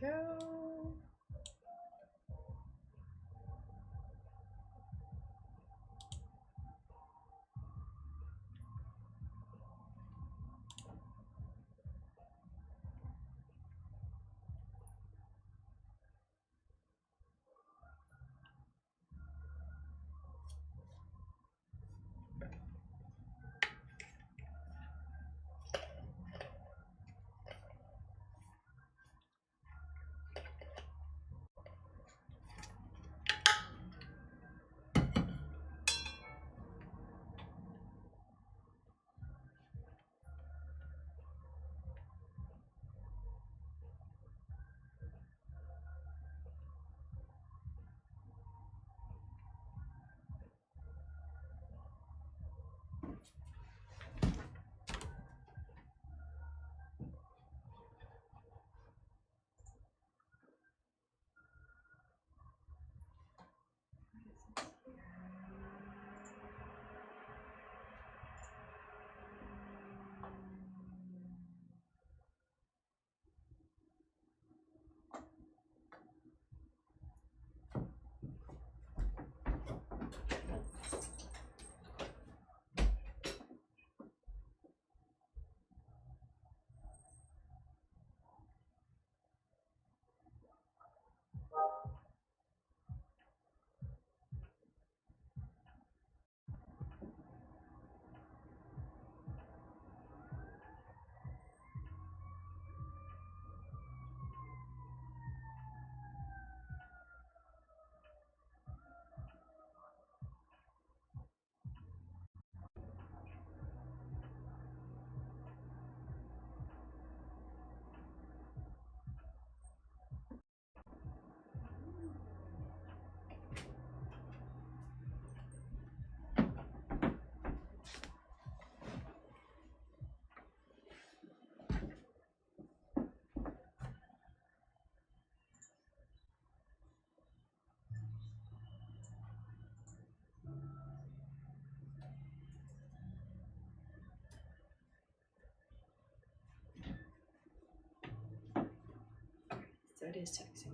go. So it is texting.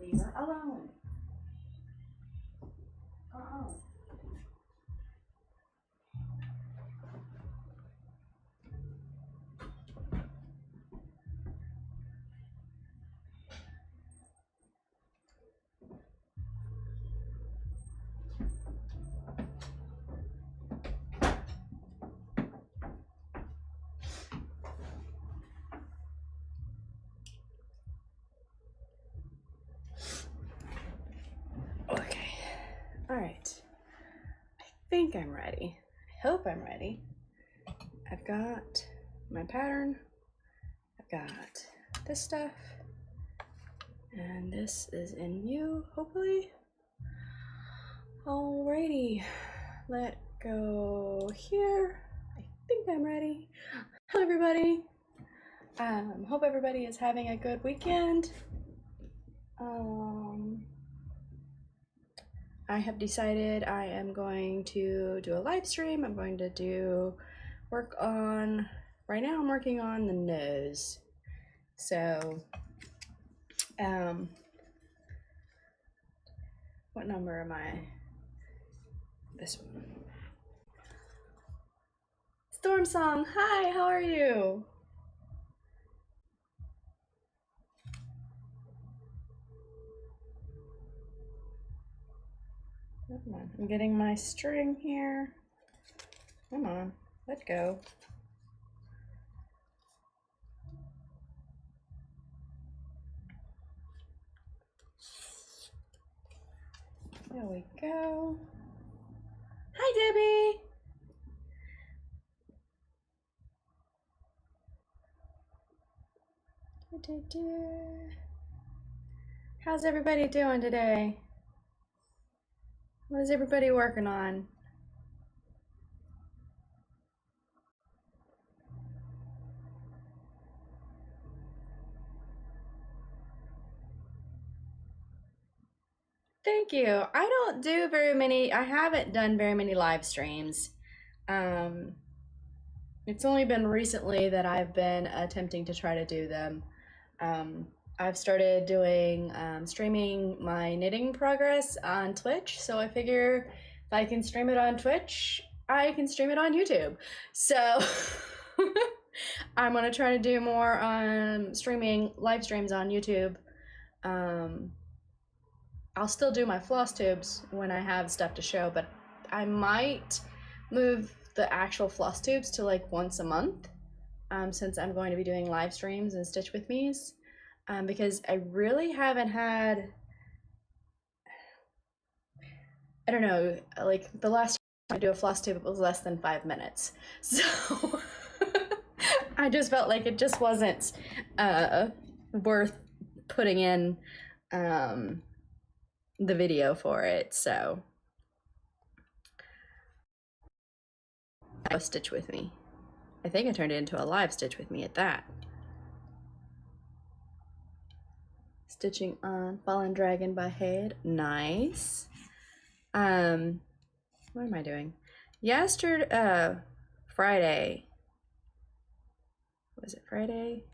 Leave her alone. Okay. All right. I think I'm ready. I hope I'm ready. I've got my pattern. I've got this stuff. And this is in view, hopefully. Alrighty. Let go here. I think I'm ready. Hello, everybody. Hope everybody is having a good weekend. I have decided I am going to do a live stream. I'm going to work on, right now I'm working on the nose. So, what number am I? This one. Storm Song, hi, how are you? Come on, I'm getting my string here. Come on, let's go. There we go. Hi, Debbie. How's everybody doing today? What is everybody working on? Thank you. I don't do very many, I haven't done very many live streams. Um, it's only been recently that I've been attempting to try to do them. Um, I've started doing streaming my knitting progress on Twitch, so I figure if I can stream it on Twitch, I can stream it on YouTube. So I'm gonna try to do more on streaming live streams on YouTube. Um, I'll still do my floss tubes when I have stuff to show, but I might move the actual floss tubes to like once a month, since I'm going to be doing live streams and Stitch with Me's, because I really haven't had, I don't know, like the last time I do a floss tube, it was less than 5 minutes. So I just felt like it just wasn't worth putting in the video for it. So a Stitch with Me. I think I turned it into a live Stitch with Me at that. Stitching on Fallen Dragon by Haid. Nice. What am I doing? Friday. Was it Friday?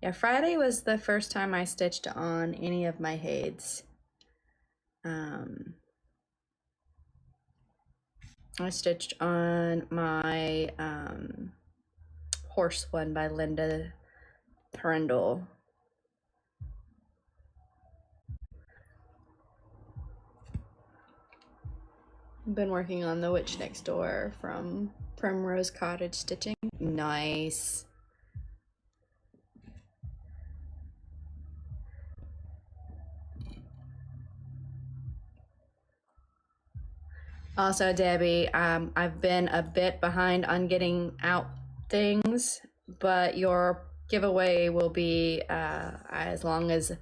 Yeah, Friday was the first time I stitched on any of my Haids. I stitched on my horse one by Linda Prindle. I've been working on The Witch Next Door from Primrose Cottage Stitching. Nice. Also, Debbie, I've been a bit behind on getting out things, but your giveaway will be, as long as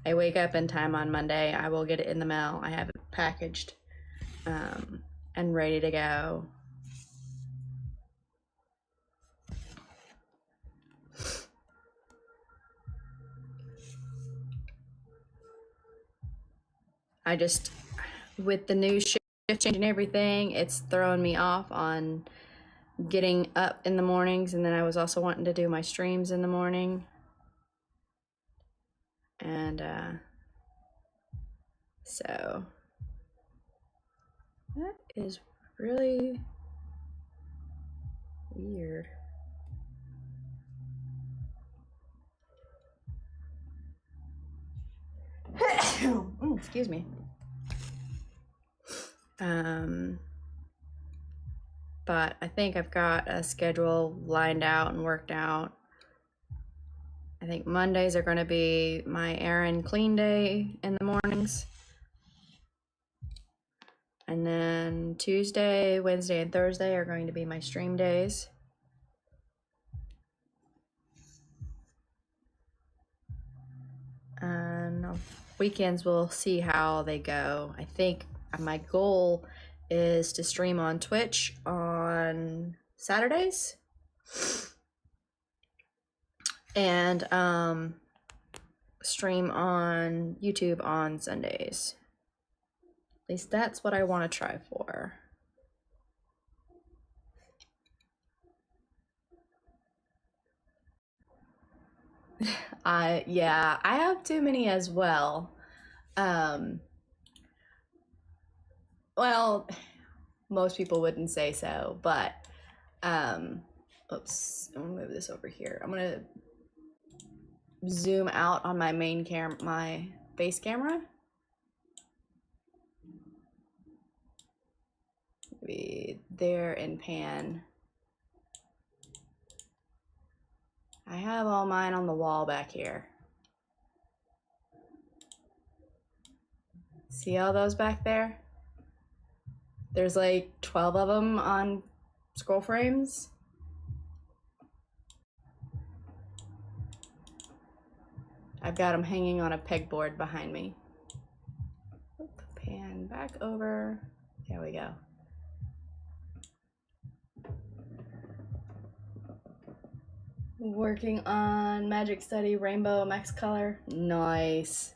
I wake up in time on Monday, I will get it in the mail. I have it packaged and ready to go. I just, with the new shift changing everything, it's throwing me off on getting up in the mornings, and then I was also wanting to do my streams in the morning. And so that is really weird. Excuse me. But I think I've got a schedule lined out and worked out. I think Mondays are going to be my Erin clean day in the mornings. And then Tuesday, Wednesday, and Thursday are going to be my stream days. And weekends we'll see how they go. I think my goal is to stream on Twitch on Saturdays and stream on YouTube on Sundays. At least that's what I want to try for. Yeah, I have too many as well. Well, most people wouldn't say so, but oops, I'm gonna move this over here. I'm gonna zoom out on my main my base camera. Maybe there and pan. I have all mine on the wall back here. See all those back there? There's like 12 of them on scroll frames. I've got them hanging on a pegboard behind me. Oop, pan back over. There we go. Working on Magic Study Rainbow Max Color. Nice.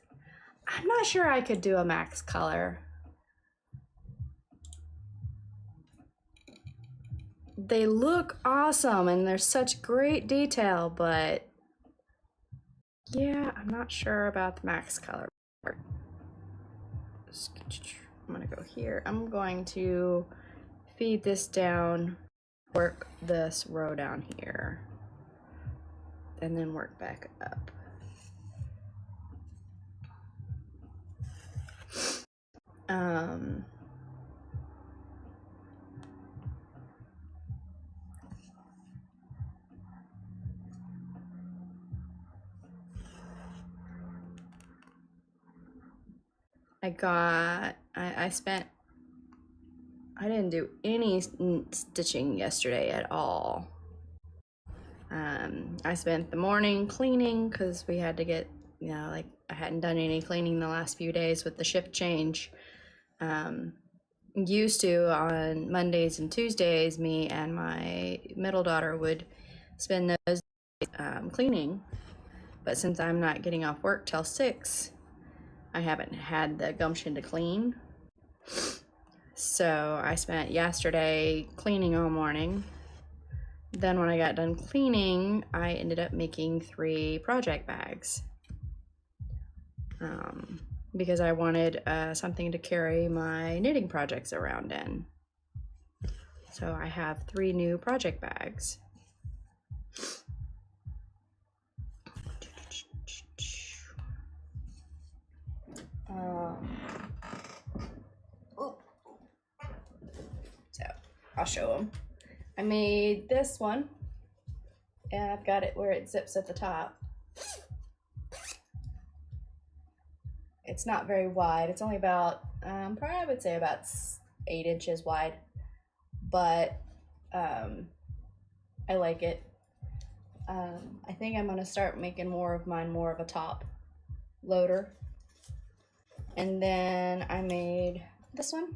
I'm not sure I could do a max color. They look awesome and there's such great detail, but yeah, I'm not sure about the max color. I'm gonna go here. I'm going to feed this down, work this row down here, and then work back up. I didn't do any stitching yesterday at all. I spent the morning cleaning because we had to get, you know, like I hadn't done any cleaning the last few days with the shift change. Used to on Mondays and Tuesdays, me and my middle daughter would spend those cleaning, but since I'm not getting off work till 6, I haven't had the gumption to clean. So I spent yesterday cleaning all morning. Then when I got done cleaning, I ended up making 3 project bags because I wanted something to carry my knitting projects around in. So I have 3 new project bags. So I'll show them. I made this one, and I've got it where it zips at the top. It's not very wide. It's only about, probably I would say about 8 inches wide, but I like it. I think I'm gonna start making more of mine more of a top loader. And then I made this one.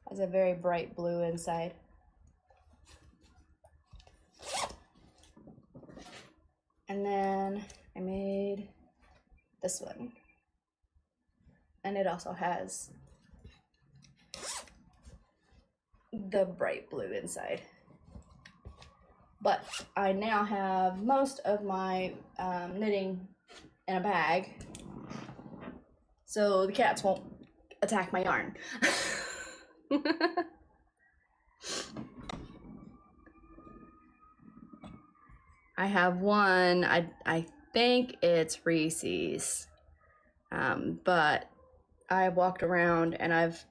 Has a very bright blue inside. And then I made this one. And it also has the bright blue inside. But I now have most of my knitting in a bag, so the cats won't attack my yarn. I have one, I think it's Reese's, but I've walked around and I've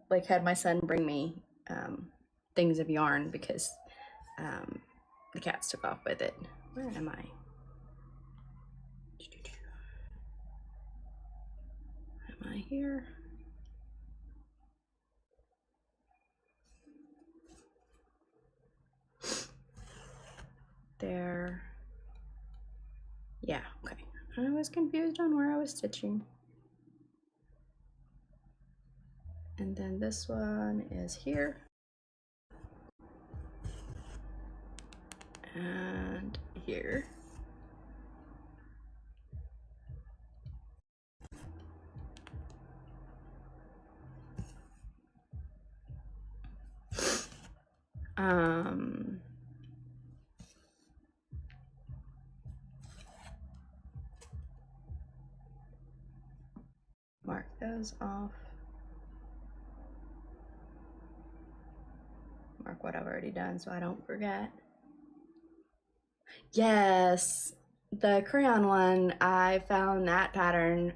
like had my son bring me things of yarn because the cats took off with it. Where am I? Am I here? There. Yeah, okay. I was confused on where I was stitching. And then this one is here. And here. Mark those off. Mark what I've already done so I don't forget. Yes, the crayon one, I found that pattern.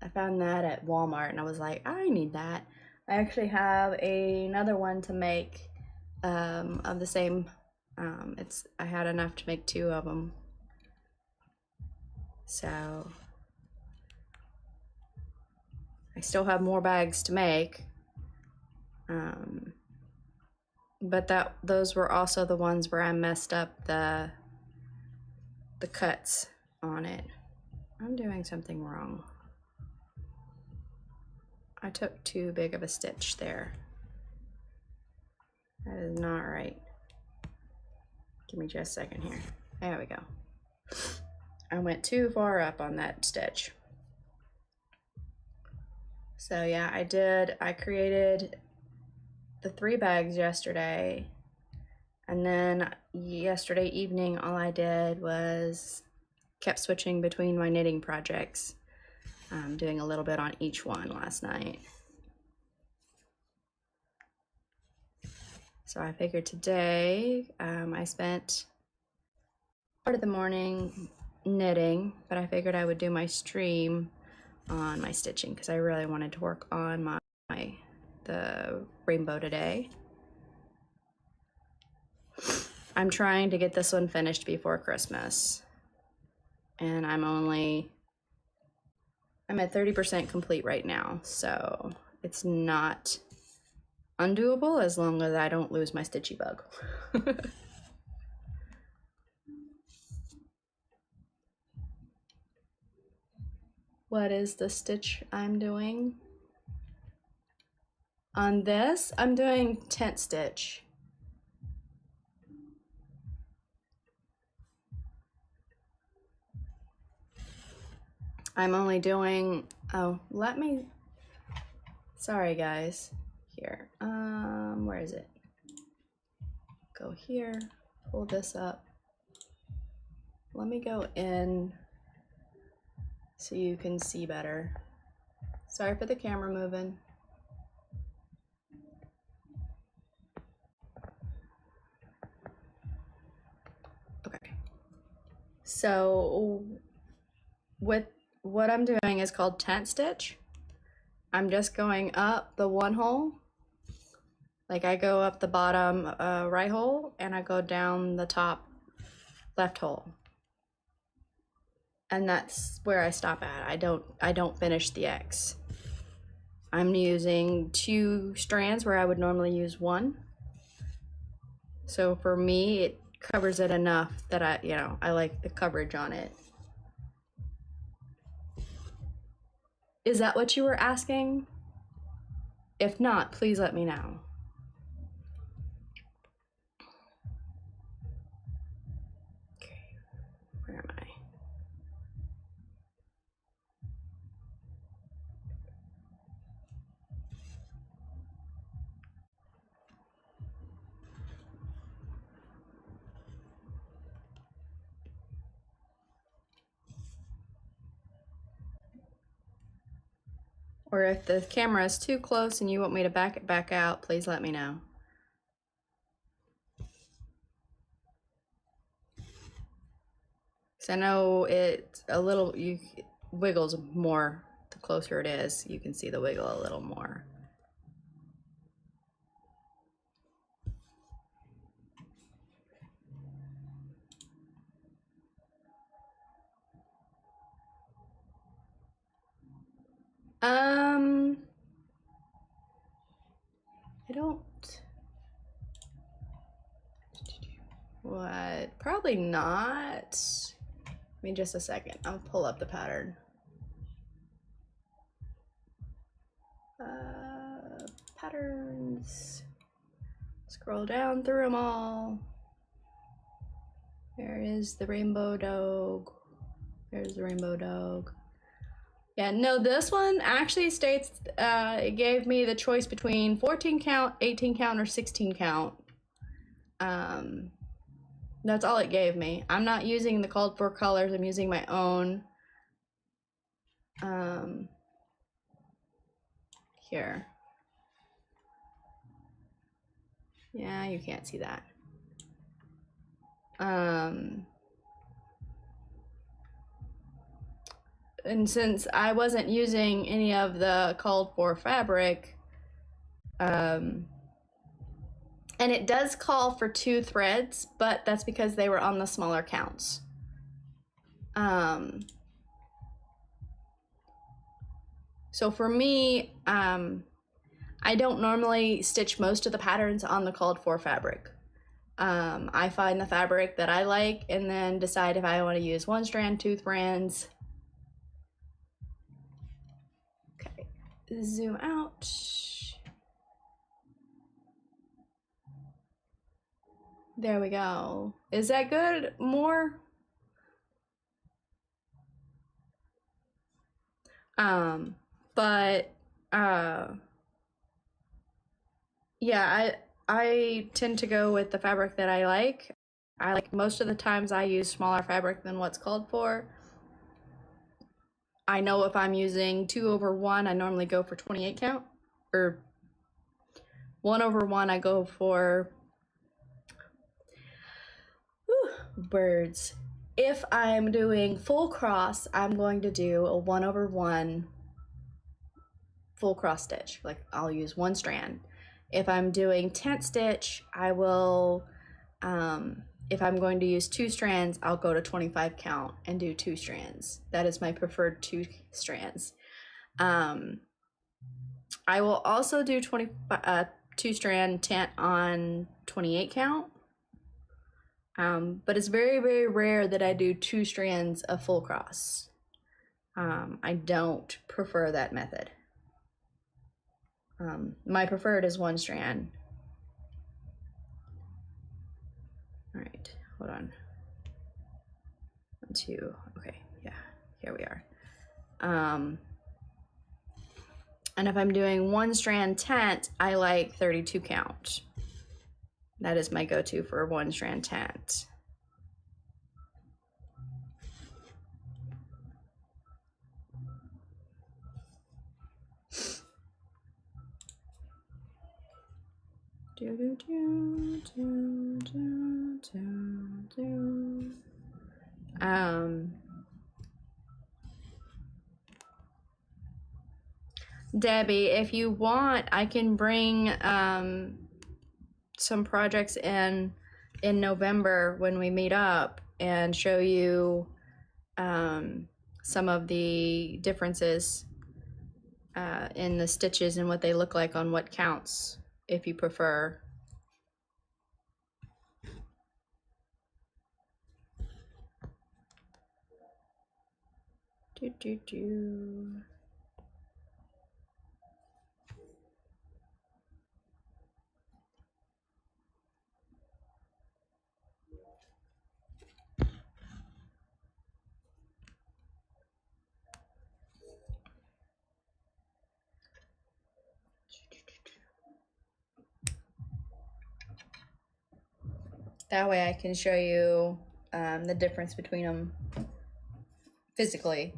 I found that at Walmart and I was like, I need that. I actually have another one to make of the same. I had enough to make 2 of them. So I still have more bags to make. But those were also the ones where I messed up the cuts on it. I'm doing something wrong. I took too big of a stitch there. That is not right. Give me just a second here. There we go. I went too far up on that stitch. So yeah, I created the 3 bags yesterday, and then yesterday evening all I did was kept switching between my knitting projects, doing a little bit on each one last night. So I figured today I spent part of the morning knitting, but I figured I would do my stream on my stitching because I really wanted to work on the rainbow today. I'm trying to get this one finished before Christmas, and I'm at 30% complete right now, so it's not undoable as long as I don't lose my stitchy bug. What is the stitch I'm doing? On this, I'm doing tent stitch. I'm only doing, sorry guys, here, where is it? Go here, pull this up. Let me go in so you can see better. Sorry for the camera moving. Okay. So with what I'm doing is called tent stitch. I'm just going up the one hole. Like I go up the bottom right hole and I go down the top left hole. And that's where I stop at. I don't finish the X. I'm using 2 strands where I would normally use 1. So for me, it covers it enough that I like the coverage on it. Is that what you were asking? If not, please let me know. Okay, where am I? Or if the camera is too close and you want me to back it back out, please let me know. Because I know it wiggles more. The closer it is, you can see the wiggle a little more. I don't. What? Probably not. Give me just a second. I'll pull up the pattern. Patterns. Scroll down through them all. There is the rainbow dog. There's the rainbow dog. Yeah, no, this one actually states it gave me the choice between 14 count, 18 count, or 16 count. That's all it gave me. I'm not using the called for colors. I'm using my own. Here. Yeah, you can't see that. And since I wasn't using any of the called for fabric, and it does call for 2 threads, but that's because they were on the smaller counts. So for me, I don't normally stitch most of the patterns on the called for fabric. I find the fabric that I like and then decide if I want to use 1 strand, 2 strands. Okay, zoom out. There we go. Is that good? More? But yeah, I tend to go with the fabric that I like. I like most of the times I use smaller fabric than what's called for. I know if I'm using 2/1, I normally go for 28 count, or 1/1, I go for birds. If I'm doing full cross, I'm going to do a 1/1 full cross stitch. Like I'll use one strand. If I'm doing tent stitch, I will, if I'm going to use 2 strands, I'll go to 25 count and do 2 strands. That is my preferred 2 strands. I will also do 2 strand tent on 28 count. But it's very, very rare that I do 2 strands of full cross. I don't prefer that method. My preferred is 1 strand. All right, hold on. 1, 2, okay, yeah, here we are. And if I'm doing 1 strand tent, I like 32 count. That is my go-to for 1 strand tent. Do, do, do, do, do, do, do. Debbie, if you want, I can bring some projects in November when we meet up and show you some of the differences in the stitches and what they look like on what counts, if you prefer. Do, do, do. That way I can show you the difference between them physically.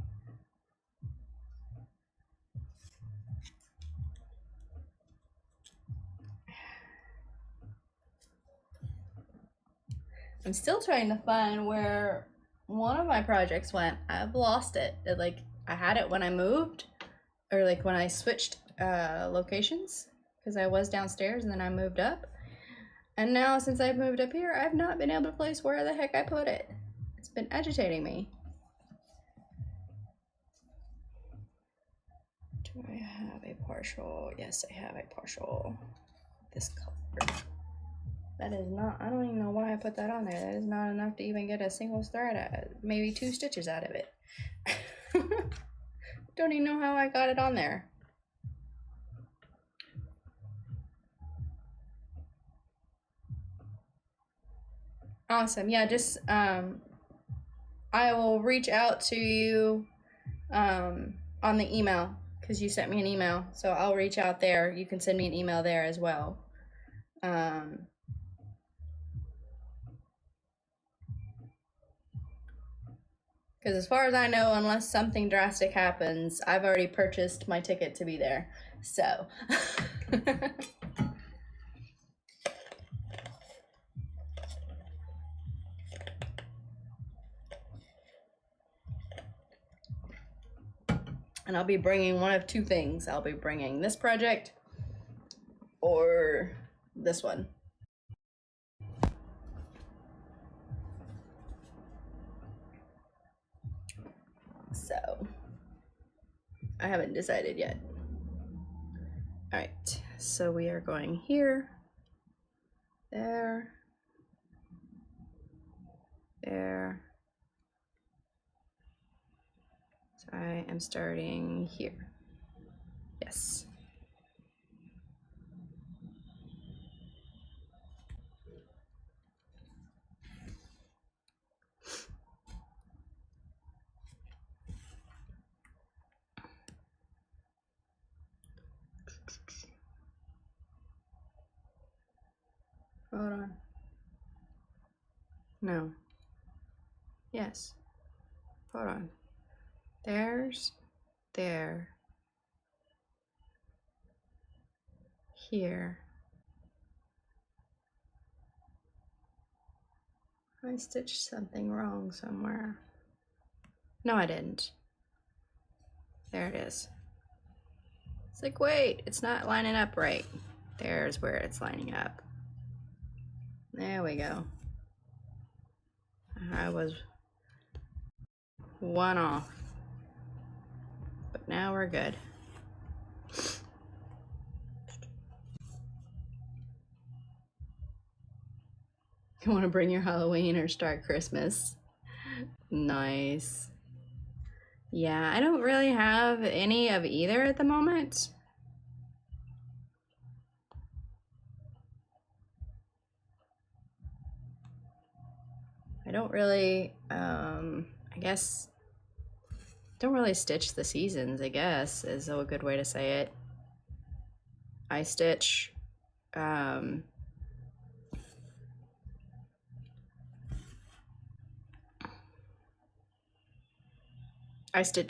I'm still trying to find where one of my projects went. I've lost it. Like I had it when I moved, or like when I switched locations, because I was downstairs and then I moved up. And now since I've moved up here, I've not been able to place where the heck I put it. It's been agitating me. Do I have a partial? Yes, I have a partial. This color. That is not, I don't even know why I put that on there. That is not enough to even get a single thread, maybe 2 stitches out of it. Don't even know how I got it on there. Awesome. Yeah, just I will reach out to you on the email, because you sent me an email, so I'll reach out there. You can send me an email there as well. Because as far as I know, unless something drastic happens, I've already purchased my ticket to be there. So. And I'll be bringing one of 2 things. I'll be bringing this project or this one. So I haven't decided yet. All right, so we are going here, there, there. So I am starting here. Yes. No. Yes. Hold on. There's, there, here. I stitched something wrong somewhere. No, I didn't. There it is. It's like, wait, it's not lining up right. There's where it's lining up. There we go. I was one off. But now we're good. You want to bring your Halloween or start Christmas? Nice. Yeah, I don't really have any of either at the moment. I don't really, I guess, don't really stitch the seasons, I guess, is a good way to say it. I stitch,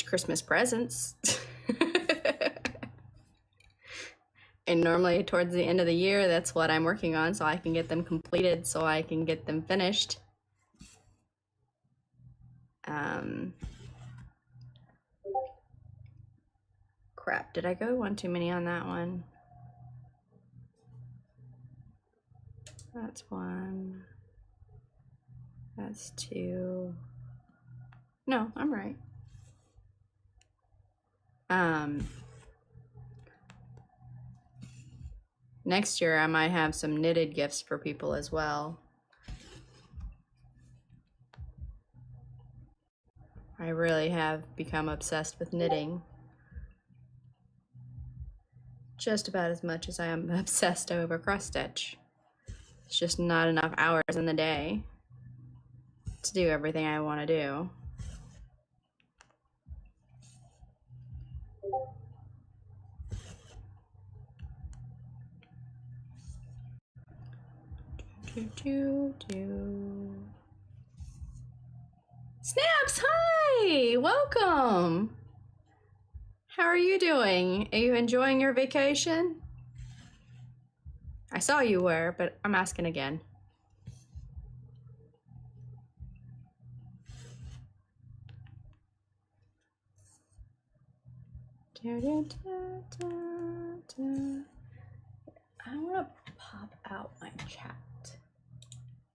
Christmas presents. And normally towards the end of the year, that's what I'm working on, so I can get them completed, so I can get them finished. Crap, did I go one too many on that one? That's one. That's two. No, I'm right. Next year I might have some knitted gifts for people as well. I really have become obsessed with knitting. Just about as much as I am obsessed over cross stitch. It's just not enough hours in the day to do everything I want to do. Snaps, hi! Welcome! How are you doing? Are you enjoying your vacation? I saw you were, but I'm asking again. I want to pop out my chat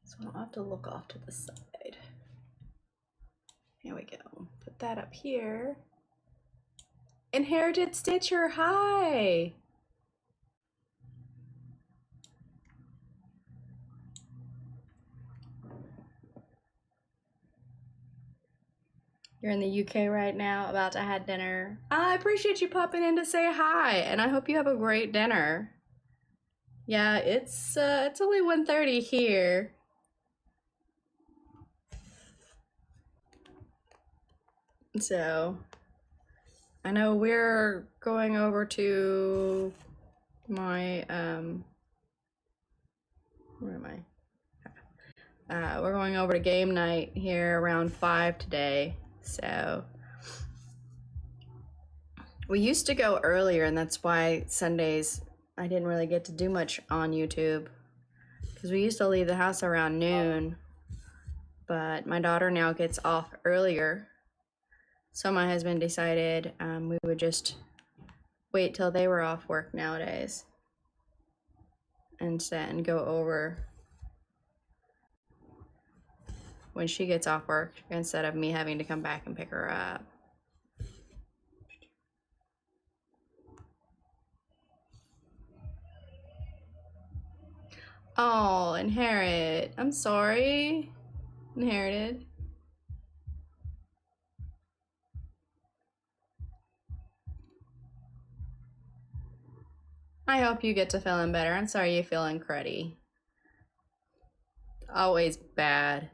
so I don't have to look off to the side. Here we go. Put that up here. Inherited Stitcher, hi! You're in the UK right now, about to have dinner. I appreciate you popping in to say hi, and I hope you have a great dinner. Yeah, it's only 1:30 here. So, I know we're going over to my, where am I? We're going over to game night here around 5 today. So we used to go earlier, and that's why Sundays I didn't really get to do much on YouTube, because we used to leave the house around noon, but my daughter now gets off earlier. So my husband decided we would just wait till they were off work nowadays and go over when she gets off work instead of me having to come back and pick her up. Oh, Inherit. I'm sorry. Inherited. I hope you get to feeling better. I'm sorry you're feeling cruddy. Always bad.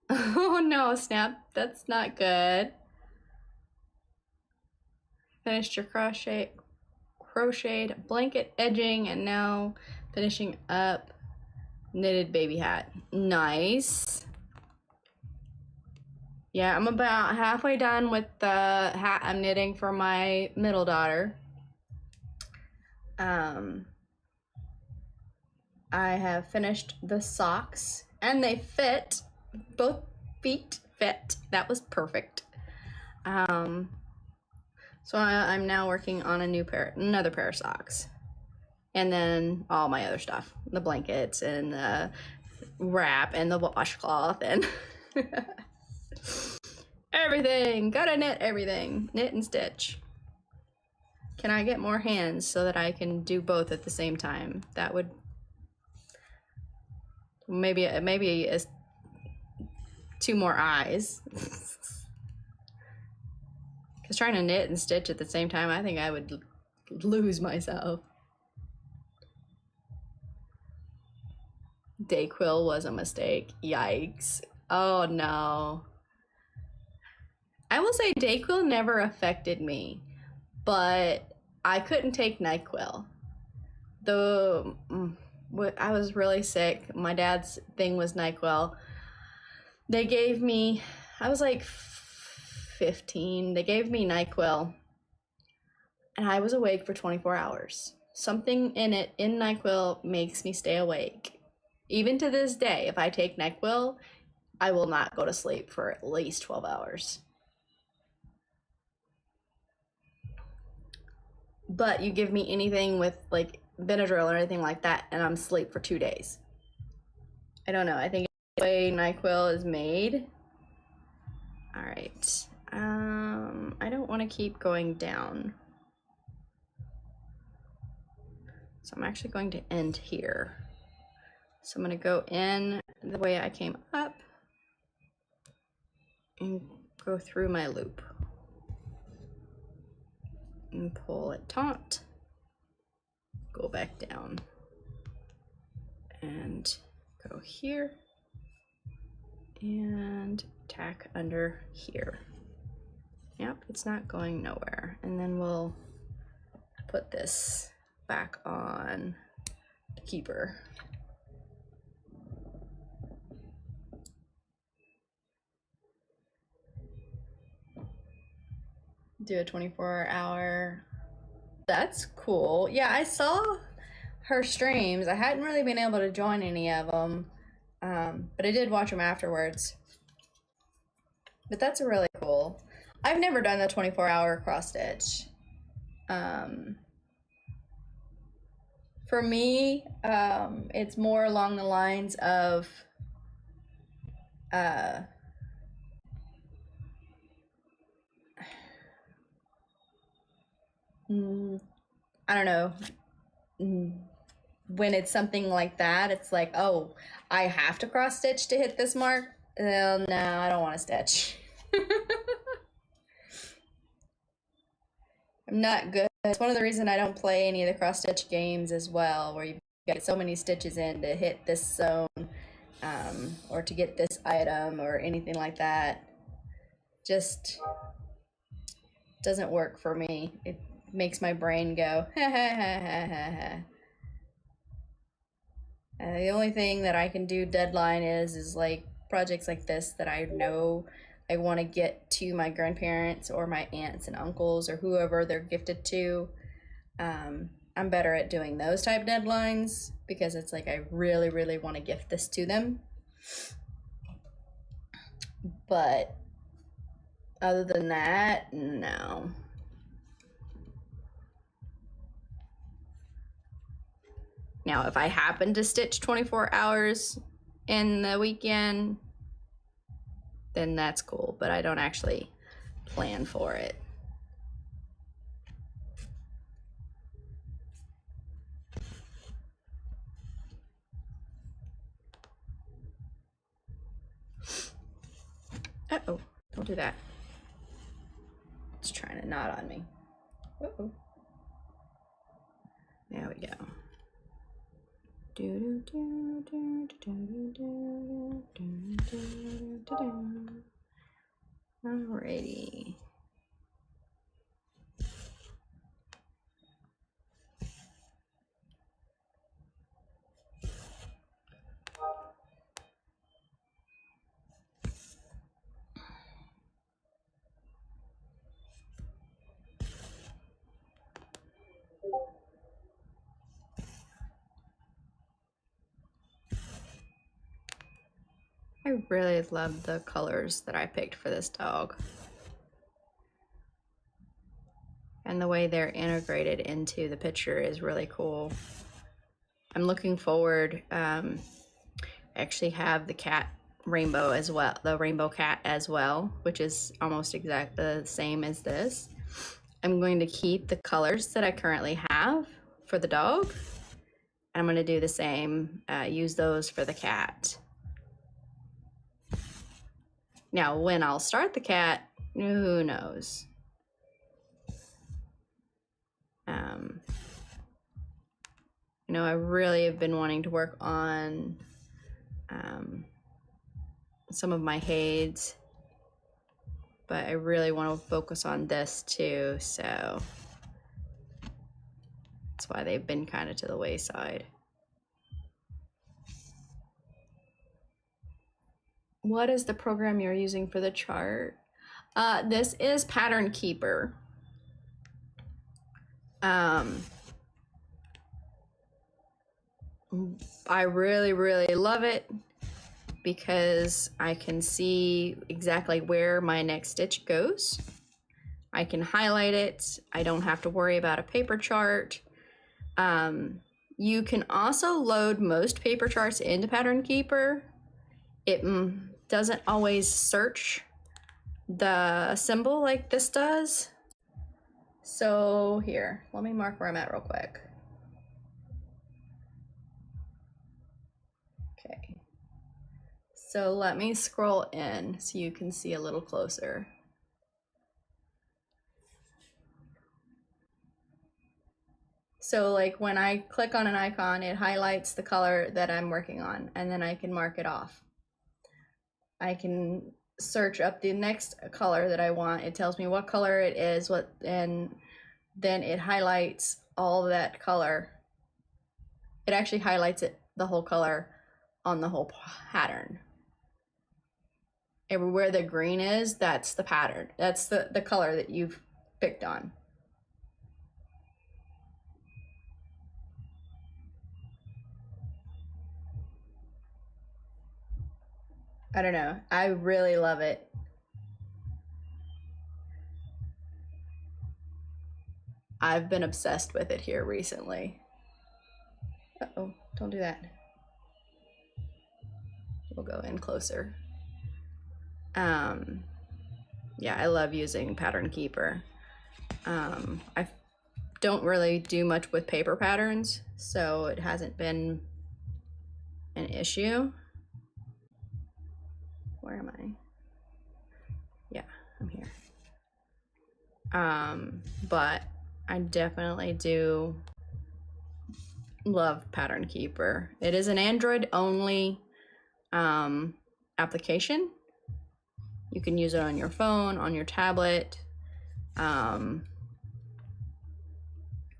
Oh no, Snap. That's not good. finished your crocheted blanket edging, and now finishing up knitted baby hat. Nice. Yeah, I'm about halfway done with the hat I'm knitting for my middle daughter. I have finished the socks, and they fit. Both feet fit. That was perfect. So I'm now working on another pair of socks, and then all my other stuff, the blankets and the wrap and the washcloth and everything. Gotta knit everything. Knit and stitch. Can I get more hands so that I can do both at the same time? That would maybe as 2 more eyes. Because trying to knit and stitch at the same time, I think I would lose myself. Dayquil was a mistake. Yikes. Oh no. I will say Dayquil never affected me, but I couldn't take NyQuil. I was really sick. My dad's thing was NyQuil. They gave me, I was like 15. They gave me NyQuil, and I was awake for 24 hours. Something in NyQuil makes me stay awake. Even to this day, if I take NyQuil, I will not go to sleep for at least 12 hours. But you give me anything with like Benadryl or anything like that, and I'm asleep for 2 days. I don't know. I think the way NyQuil is made. All right. I don't want to keep going down. So I'm actually going to end here. So I'm going to go in the way I came up and go through my loop. And pull it taut, go back down, and go here, and tack under here. Yep, it's not going nowhere. And then we'll put this back on the keeper. Do a 24-hour. That's cool. Yeah, I saw her streams. I hadn't really been able to join any of them, but I did watch them afterwards. But that's really cool. I've never done the 24-hour cross stitch. For me, it's more along the lines of I don't know, when it's something like that, it's like, oh, I have to cross stitch to hit this mark. No, I don't want to stitch. I'm not good. It's one of the reasons I don't play any of the cross stitch games as well, where you get so many stitches in to hit this zone, or to get this item or anything like that. Just doesn't work for me. It makes my brain go, ha ha ha ha ha ha. The only thing that I can do deadline is like projects like this that I know I want to get to my grandparents or my aunts and uncles or whoever they're gifted to. I'm better at doing those type deadlines because it's like I really, really want to gift this to them. But other than that, no. Now, if I happen to stitch 24 hours in the weekend, then that's cool, but I don't actually plan for it. Uh-oh, don't do that. It's trying to knot on me. Uh-oh. There we go. Alrighty. I really love the colors that I picked for this dog. And the way they're integrated into the picture is really cool. I'm looking forward, I actually have the cat rainbow as well, the rainbow cat as well, which is almost exactly the same as this. I'm going to keep the colors that I currently have for the dog. I'm going to do the same, use those for the cat. Now, when I'll start the cat, who knows? You know, I really have been wanting to work on some of my Hades, but I really want to focus on this too, so that's why they've been kind of to the wayside. What is the program you're using for the chart? This is Pattern Keeper. I really, really love it because I can see exactly where my next stitch goes. I can highlight it. I don't have to worry about a paper chart. You can also load most paper charts into Pattern Keeper. It doesn't always search the symbol like this does. So here, let me mark where I'm at real quick. Okay. So let me scroll in so you can see a little closer. So like when I click on an icon, it highlights the color that I'm working on, and then I can mark it off. I can search up the next color that I want. It tells me what color it is, and then it highlights all that color. It actually highlights it, the whole color on the whole pattern. Everywhere the green is, that's the pattern. That's the color that you've picked on. I don't know. I really love it. I've been obsessed with it here recently. Uh-oh, don't do that. We'll go in closer. Yeah, I love using Pattern Keeper. I don't really do much with paper patterns, so it hasn't been an issue. Where am I? Yeah, I'm here. But I definitely do love Pattern Keeper. It is an Android only application. You can use it on your phone, on your tablet,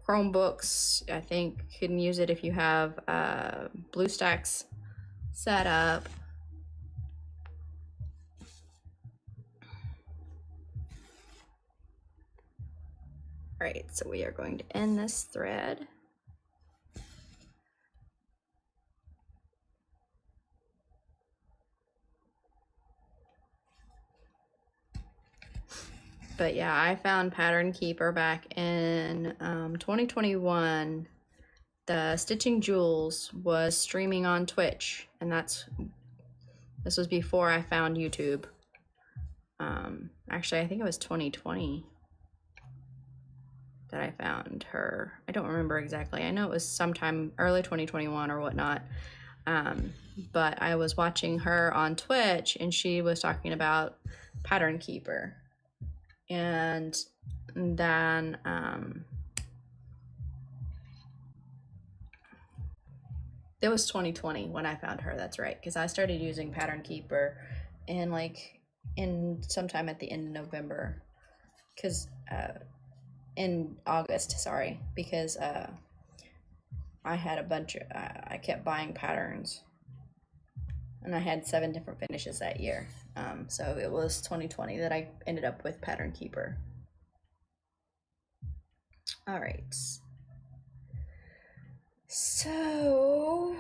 Chromebooks. I think you can use it if you have BlueStacks set up. All right, so we are going to end this thread. But yeah, I found Pattern Keeper back in 2021. The Stitching Jewels was streaming on Twitch, and this was before I found YouTube. Actually, I think it was 2020 that I found her. I don't remember exactly. I know it was sometime early 2021 or whatnot. But I was watching her on Twitch, and she was talking about Pattern Keeper. And then it was 2020 when I found her. That's right, because I started using Pattern Keeper in sometime at the end of November, because in August, sorry, because I had a bunch of I kept buying patterns, and I had 7 different finishes that year. So it was 2020 that I ended up with Pattern Keeper. All right. So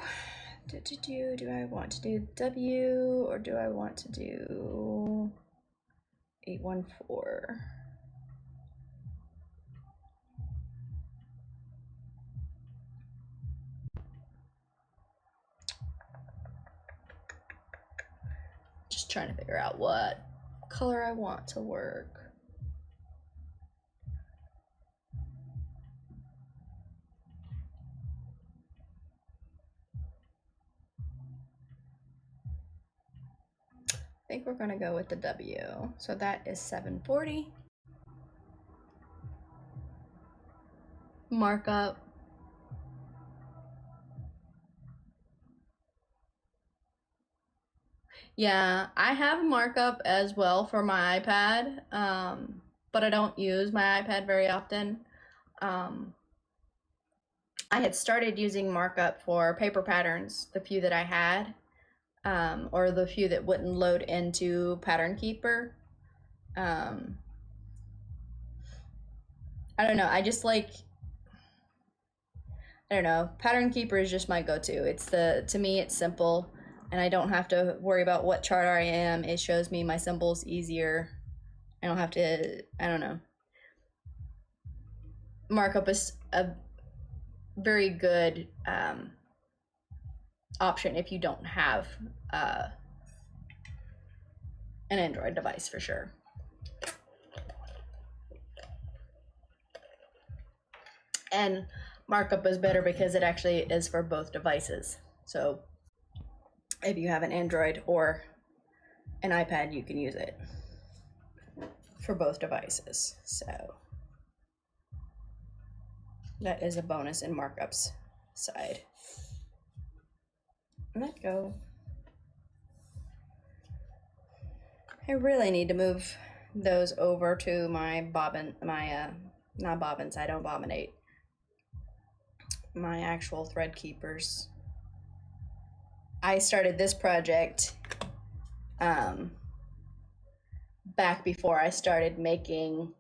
Do I want to do W or do I want to do 814? Just trying to figure out what color I want to work. I think we're gonna go with the W. So that is 740. Markup. Yeah, I have markup as well for my iPad, but I don't use my iPad very often. I had started using markup for paper patterns, the few that I had, or the few that wouldn't load into Pattern Keeper. I don't know. I just like, I don't know. Pattern Keeper is just my go-to. To me, it's simple, and I don't have to worry about what chart I am. It shows me my symbols easier. I don't have to, I don't know. Markup is a very good option if you don't have an Android device, for sure. And markup is better because it actually is for both devices. So if you have an Android or an iPad, you can use it for both devices. So that is a bonus in markups side. Let go. I really need to move those over to my bobbin, not bobbins, I don't bobbinate. My actual thread keepers. I started this project back before I started making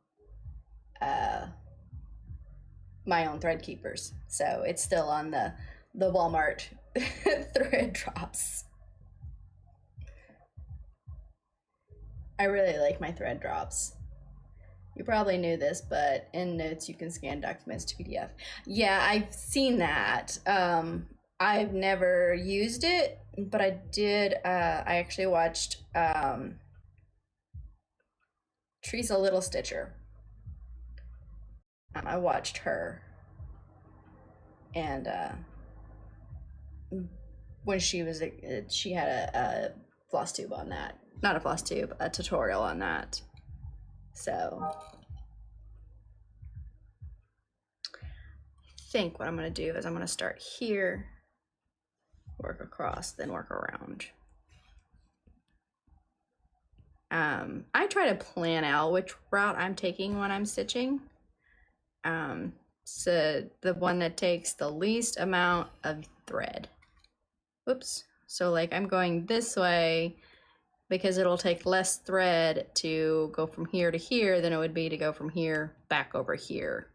my own thread keepers. So it's still on the Walmart thread drops. I really like my thread drops. You probably knew this, but in Notes you can scan documents to PDF. Yeah, I've seen that. I've never used it, but I did. I actually watched Teresa Little Stitcher. I watched her, and when she was she had a floss tube on that. Not a floss tube, a tutorial on that. So I think what I'm gonna do is I'm gonna start here, work across, then work around. I try to plan out which route I'm taking when I'm stitching. So the one that takes the least amount of thread. Oops. So like I'm going this way because it'll take less thread to go from here to here than it would be to go from here back over here.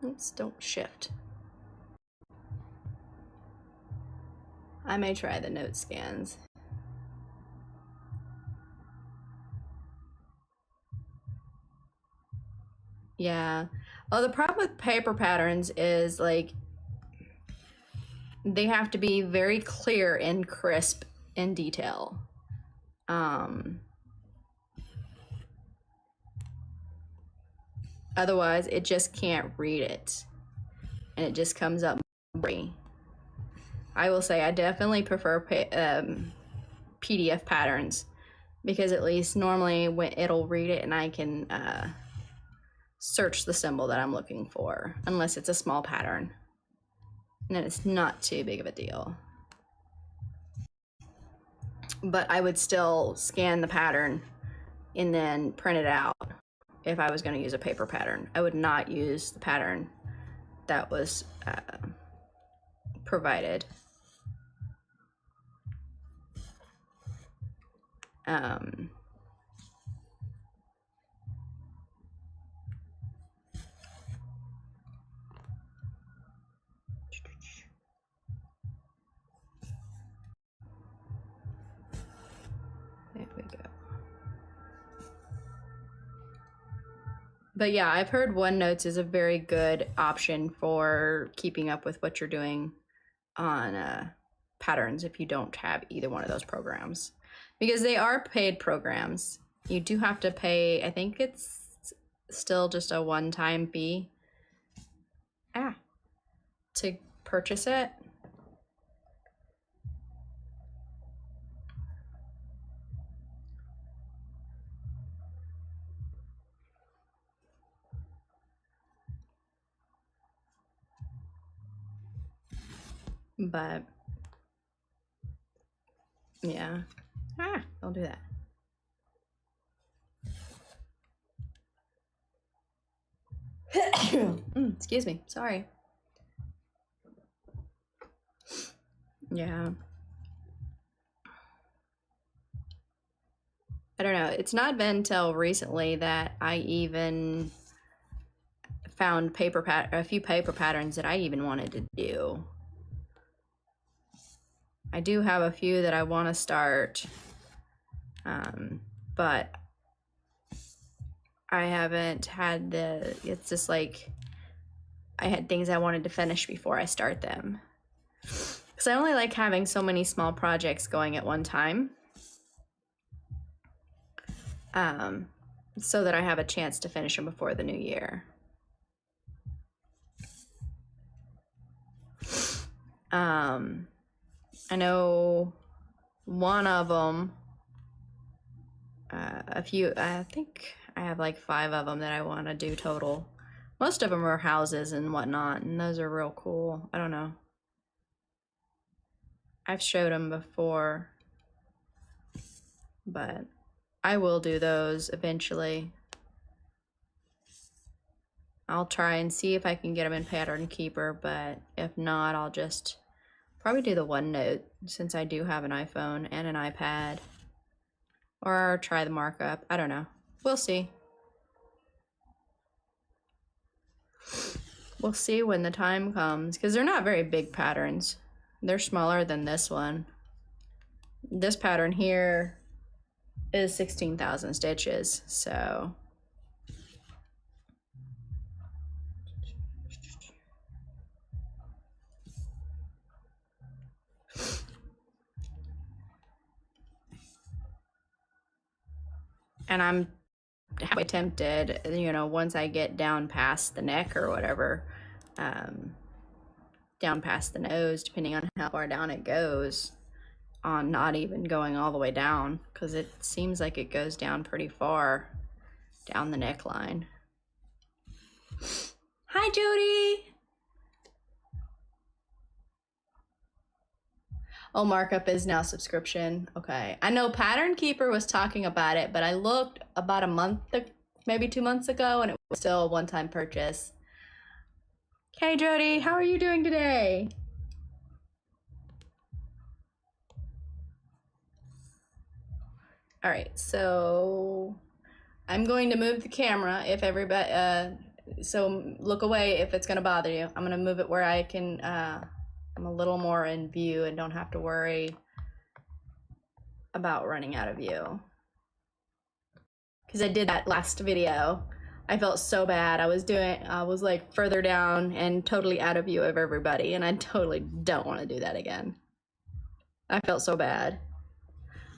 Oops, don't shift. I may try the note scans. Yeah. Oh, the problem with paper patterns is like they have to be very clear and crisp in detail. Otherwise, it just can't read it, and it just comes up blurry. I will say I definitely prefer PDF patterns because at least normally when it'll read it and I can search the symbol that I'm looking for, unless it's a small pattern. And then it's not too big of a deal. But I would still scan the pattern and then print it out if I was going to use a paper pattern. I would not use the pattern that was provided. There we go. But yeah, I've heard OneNotes is a very good option for keeping up with what you're doing on patterns if you don't have either one of those programs, because they are paid programs. You do have to pay, I think it's still just a one-time fee to purchase it. But yeah, don't do that. Excuse me, sorry. Yeah, I don't know, it's not been until recently that I even found a few paper patterns that I even wanted to do. I do have a few that I want to start, but I haven't had it's just like I had things I wanted to finish before I start them. Because I only like having so many small projects going at one time, so that I have a chance to finish them before the new year. I know one of them, a few, I think I have like 5 of them that I want to do total. Most of them are houses and whatnot, and those are real cool. I don't know. I've showed them before, but I will do those eventually. I'll try and see if I can get them in Pattern Keeper, but if not, I'll just probably do the OneNote since I do have an iPhone and an iPad. Or try the markup. I don't know. We'll see. We'll see when the time comes, because they're not very big patterns. They're smaller than this one. This pattern here is 16,000 stitches, so. And I'm halfway tempted, you know, once I get down past the neck or whatever, down past the nose, depending on how far down it goes, on not even going all the way down, because it seems like it goes down pretty far down the neckline. Hi, Jody. Oh, markup is now subscription. Okay. I know Pattern Keeper was talking about it, but I looked about a month, maybe 2 months ago, and it was still a one-time purchase. Hey, Jody, how are you doing today? All right, so I'm going to move the camera if everybody, so look away if it's gonna bother you. I'm gonna move it where I can, I'm a little more in view and don't have to worry about running out of view. Because I did that last video. I felt so bad. I was like further down and totally out of view of everybody, and I totally don't want to do that again. I felt so bad.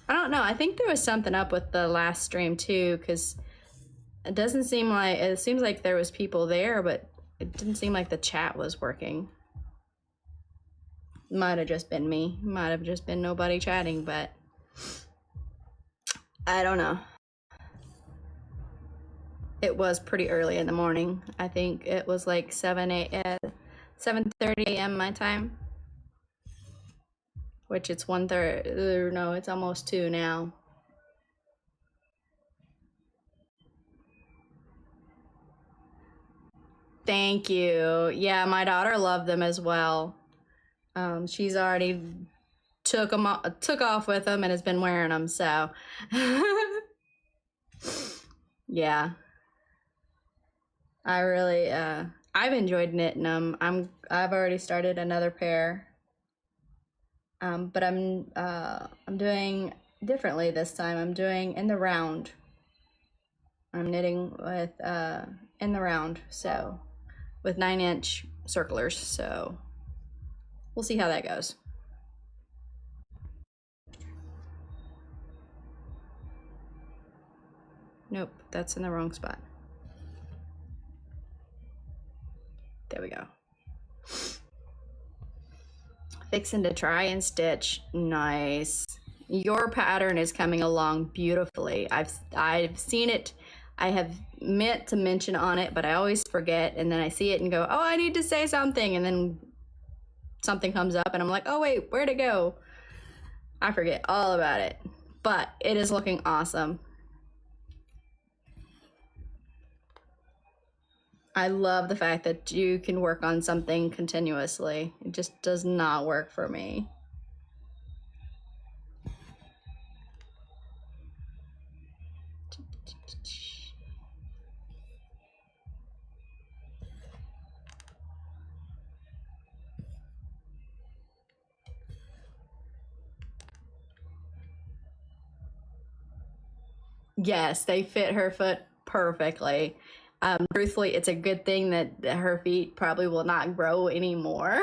I don't know. I think there was something up with the last stream too, because it seems like there was people there, but it didn't seem like the chat was working. Might have just been me. Might have just been nobody chatting, but I don't know. It was pretty early in the morning. I think it was like 7:30 a.m. my time, which it's 1:30. No, it's almost 2 now. Thank you. Yeah, my daughter loved them as well. She's already took off with them and has been wearing them, so yeah. I I've enjoyed knitting them. I've already started another pair. But I'm doing differently this time. I'm doing in the round. I'm knitting with in the round, so with 9-inch circlers. So we'll see how that goes. Nope, that's in the wrong spot. There we go. Fixing to try and stitch. Nice. Your pattern is coming along beautifully. I've seen it. I have meant to mention on it, but I always forget, and then I see it and go, oh, I need to say something, and then something comes up and I'm like, oh wait, where'd it go? I forget all about it, but it is looking awesome. I love the fact that you can work on something continuously. It just does not work for me. Yes, they fit her foot perfectly. Truthfully, it's a good thing that her feet probably will not grow anymore.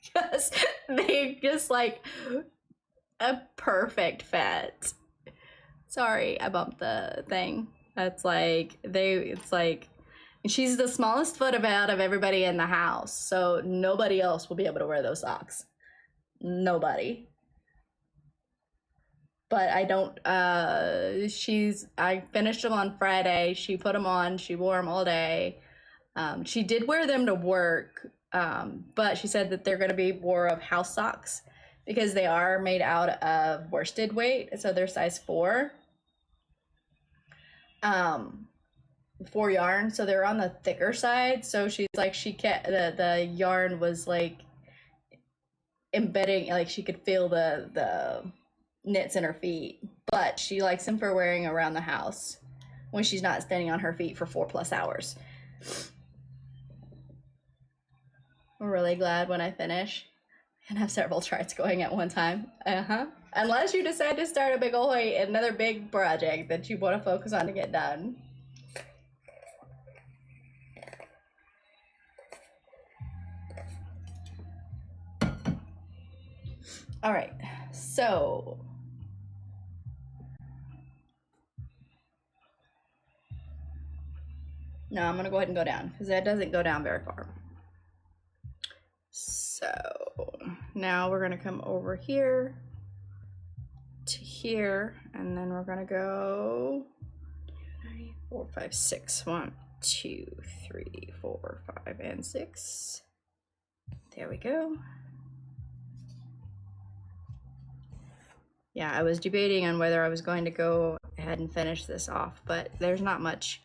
Because they just like a perfect fit. Sorry, I bumped the thing. That's like, it's like, she's the smallest foot out of everybody in the house. So nobody else will be able to wear those socks. Nobody. But I don't, I finished them on Friday. She put them on, she wore them all day. She did wear them to work, but she said that they're going to be more of house socks because they are made out of worsted weight. So they're size 4. 4 yarn. So they're on the thicker side. So she's like, the yarn was like embedding, like she could feel the knits in her feet, but she likes them for wearing around the house when she's not standing on her feet for 4+ hours. I'm really glad when I finish and have several charts going at one time. Unless you decide to start a big old another big project that you want to focus on to get done. All right, so no, I'm gonna go ahead and go down because that doesn't go down very far. So now we're gonna come over here to here, and then we're gonna go 3, 4, 5, 6. 1, 2, 3, 4, 5, and 6. There we go. Yeah, I was debating on whether I was going to go ahead and finish this off, but there's not much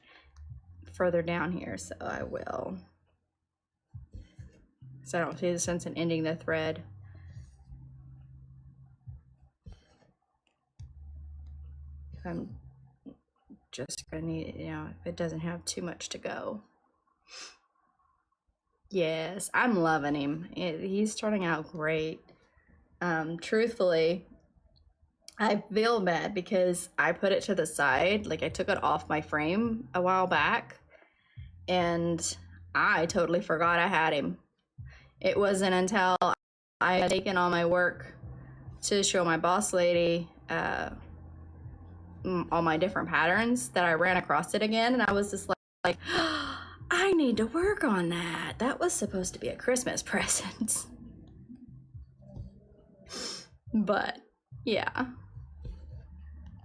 further down here, so I will. So I don't see the sense in ending the thread. I'm just gonna need, if it doesn't have too much to go. Yes, I'm loving him. He's turning out great. Truthfully, I feel bad because I put it to the side, like I took it off my frame a while back, and I totally forgot I had him. It wasn't until I had taken all my work to show my boss lady all my different patterns that I ran across it again, and I was just like, I need to work on that. That was supposed to be a Christmas present. But yeah.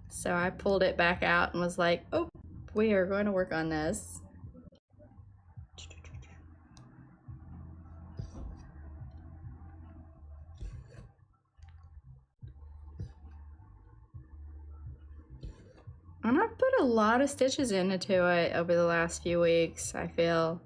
So I pulled it back out and was like, oh, we are going to work on this. And I've put a lot of stitches into it over the last few weeks, I feel.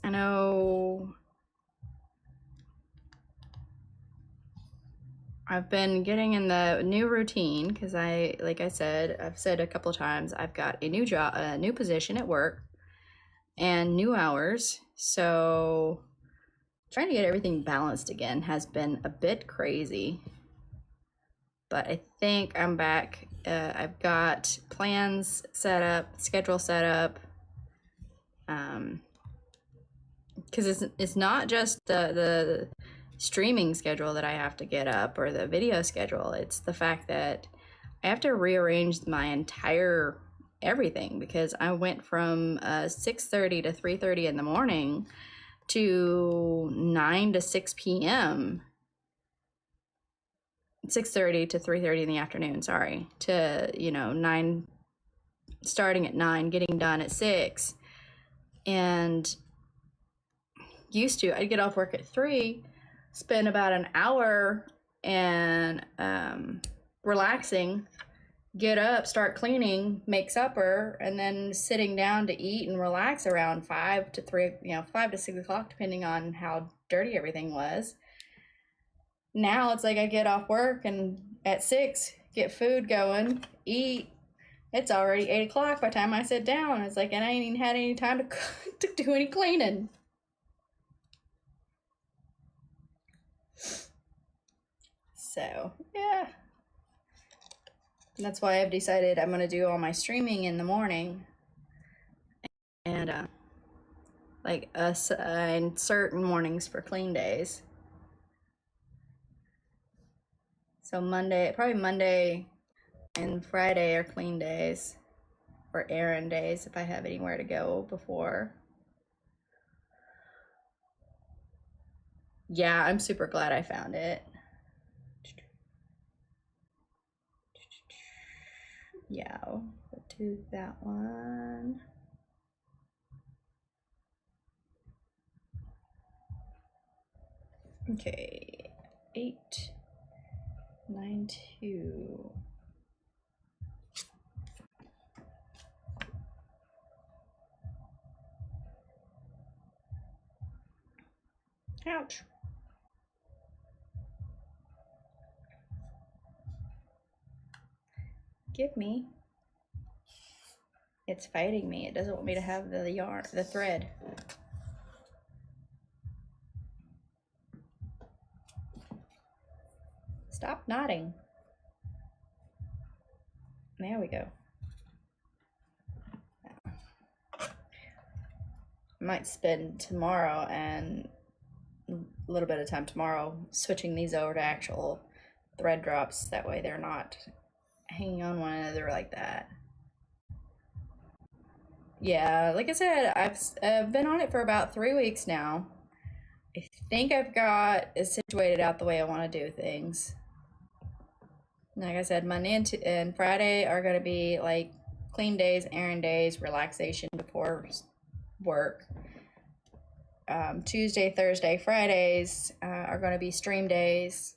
I know I've been getting in the new routine because like I said, I've said a couple times, I've got a new job, a new position at work, and new hours. So trying to get everything balanced again has been a bit crazy. But I think I'm back. I've got plans set up, schedule set up. Because it's not just the streaming schedule that I have to get up or the video schedule. It's the fact that I have to rearrange my entire everything because I went from 6:30 to 3:30 in the morning to 9 to 6 p.m. 6:30 to 3:30 in the afternoon, sorry, to 9, starting at 9, getting done at 6. And I'd get off work at 3, spend about an hour and relaxing, get up, start cleaning, make supper, and then sitting down to eat and relax around 5 to 6 o'clock, depending on how dirty everything was. Now it's like I get off work and at 6, get food going, eat. It's already 8 o'clock by the time I sit down. It's like, and I ain't even had any time to do any cleaning. So, yeah. That's why I've decided I'm going to do all my streaming in the morning. And, like, assign certain mornings for clean days. So probably Monday and Friday are clean days. Or errand days if I have anywhere to go before. Yeah, I'm super glad I found it. Yeah, we'll do that one. Okay, 892. Ouch. Give me. It's fighting me. It doesn't want me to have the thread. Stop nodding. There we go. I might spend tomorrow and a little bit of time tomorrow switching these over to actual thread drops. That way they're not hanging on one another like that. Yeah, like I said, I've been on it for about 3 weeks now. I think I've got it situated out the way I want to do things. Like I said, Monday and Friday are going to be like clean days, errand days, relaxation before work. Tuesday, Thursday, Fridays are going to be stream days.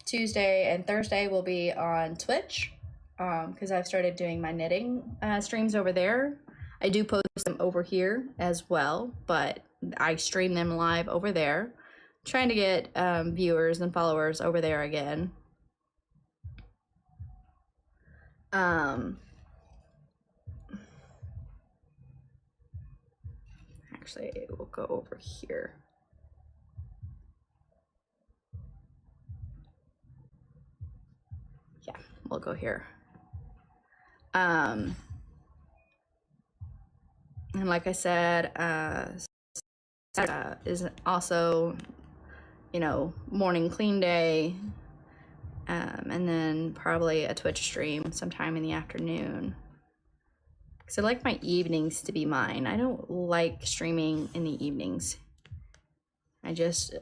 Tuesday and Thursday will be on Twitch because I've started doing my knitting streams over there. I do post them over here as well, but I stream them live over there. Trying to get viewers and followers over there again. Actually, we'll go over here. Yeah, we'll go here. And like I said, is also, morning clean day, and then probably a Twitch stream sometime in the afternoon. Because I like my evenings to be mine. I don't like streaming in the evenings. I just,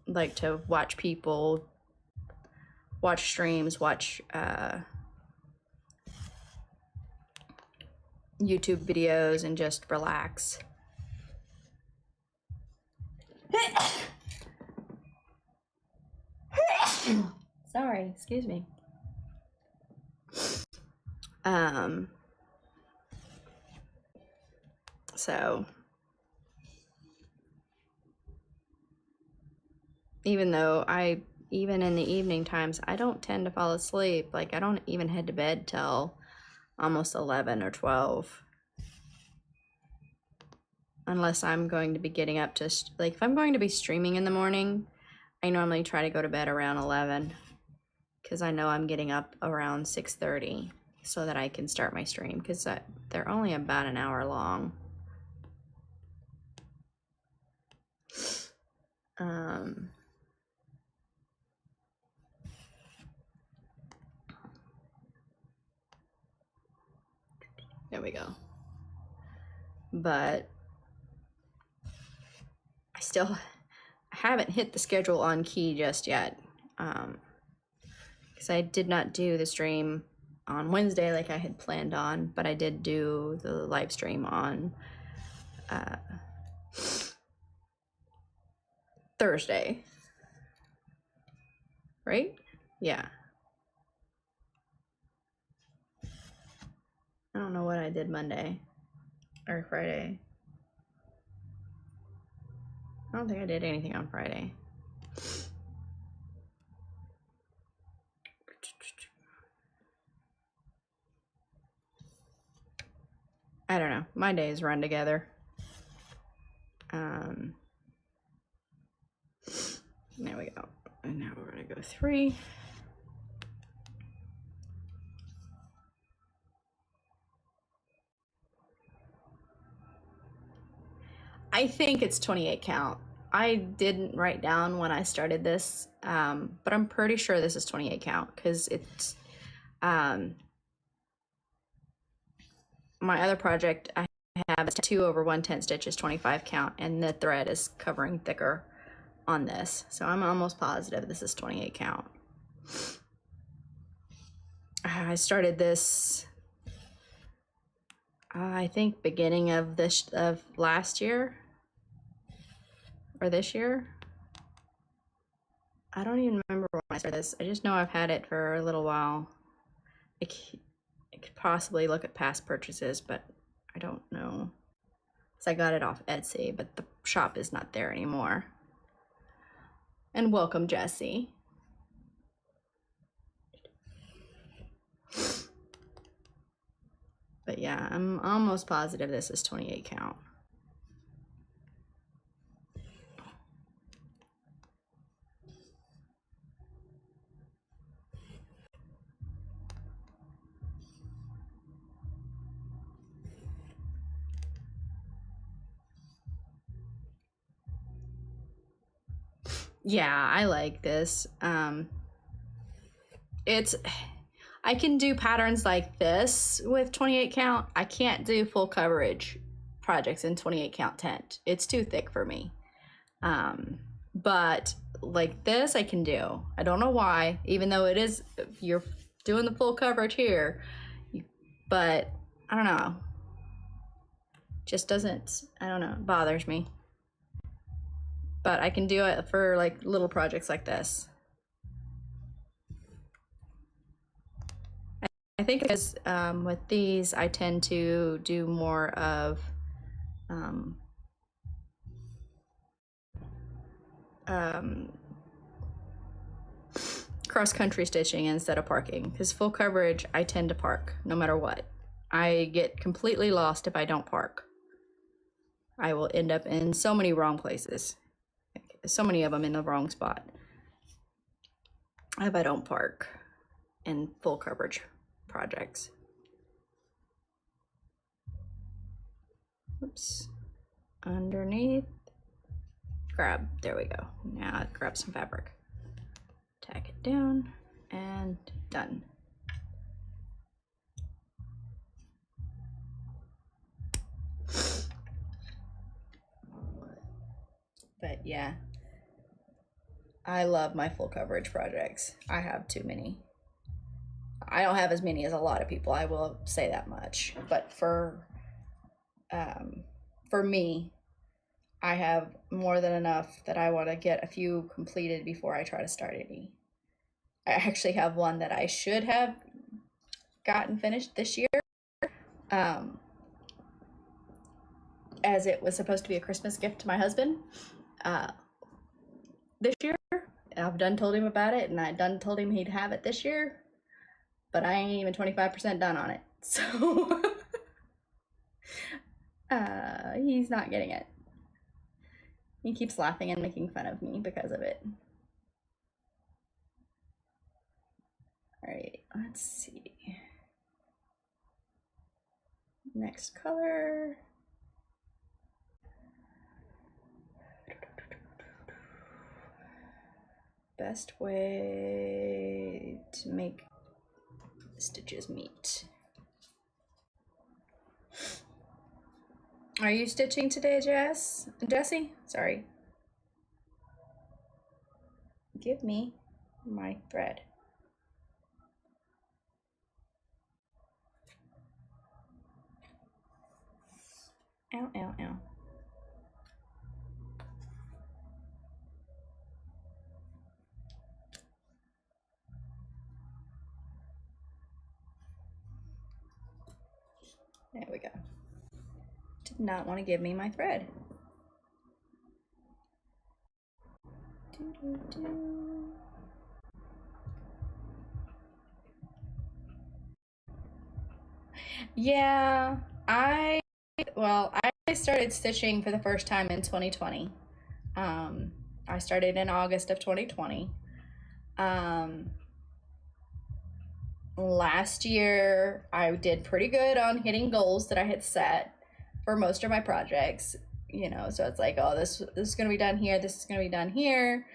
like to watch people, watch streams, watch YouTube videos, and just relax. Sorry, excuse me. So even though even in the evening times, I don't tend to fall asleep. Like, I don't even head to bed till almost 11 or 12. Unless I'm going to be getting up to, like, if I'm going to be streaming in the morning, I normally try to go to bed around 11 because I know I'm getting up around 6:30 so that I can start my stream, because they're only about an hour long. There we go. But I still haven't hit the schedule on Key just yet, because I did not do the stream on Wednesday like I had planned on, but I did do the live stream on Thursday, right? Yeah. I don't know what I did Monday or Friday. I don't think I did anything on Friday. I don't know. My days run together. There we go. And now we're gonna go 3. I think it's 28 count. I didn't write down when I started this, but I'm pretty sure this is 28 count because it's my other project I have is 2 over 110 stitches, 25 count, and the thread is covering thicker on this. So I'm almost positive this is 28 count. I started this, I think beginning of last year or this year. I don't even remember when I started this. I just know I've had it for a little while. I could possibly look at past purchases, but I don't know. So I got it off Etsy, but the shop is not there anymore. And welcome, Jesse. But yeah, I'm almost positive this is 28 count. Yeah, I like this. I can do patterns like this with 28 count. I can't do full coverage projects in 28 count tent. It's too thick for me. But like this I can do. I don't know why, even though it is, you're doing the full coverage here, but I don't know. Just doesn't, I don't know, bothers me. But I can do it for like little projects like this. I think because with these, I tend to do more of cross-country stitching instead of parking, because full coverage, I tend to park no matter what. I get completely lost if I don't park. I will end up in so many wrong places, so many of them in the wrong spot if I don't park in full coverage projects. Oops. Underneath, grab, there we go. Now grab some fabric, tack it down, and done. But yeah, I love my full coverage projects. I have too many. I don't have as many as a lot of people, I will say that much. But for me, I have more than enough that I want to get a few completed before I try to start any. I actually have one that I should have gotten finished this year, as it was supposed to be a Christmas gift to my husband this year, I've done told him about it, and I done told him he'd have it this year, but I ain't even 25% done on it. So he's not getting it. He keeps laughing and making fun of me because of it. All right, let's see. Next color. Best way to make stitches meet. Are you stitching today, Jessie? Sorry. Give me my thread. Ow, ow, ow. There we go. Did not want to give me my thread. Yeah, I started stitching for the first time in 2020. I started in August of 2020. Last year I did pretty good on hitting goals that I had set for most of my projects, you know, so it's like, oh, this is going to be done here, this is going to be done here.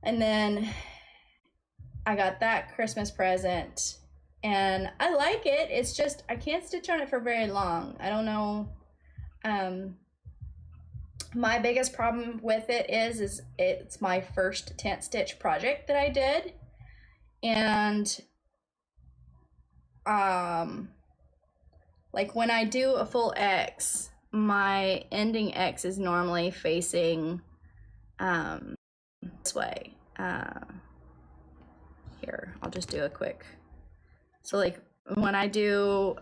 And then I got that Christmas present and I like it. It's just I can't stitch on it for very long. I don't know. My biggest problem with it is it's my first tent stitch project that I did, and like when I do a full X, my ending X is normally facing this way. Here, I'll just do a quick. So like when I do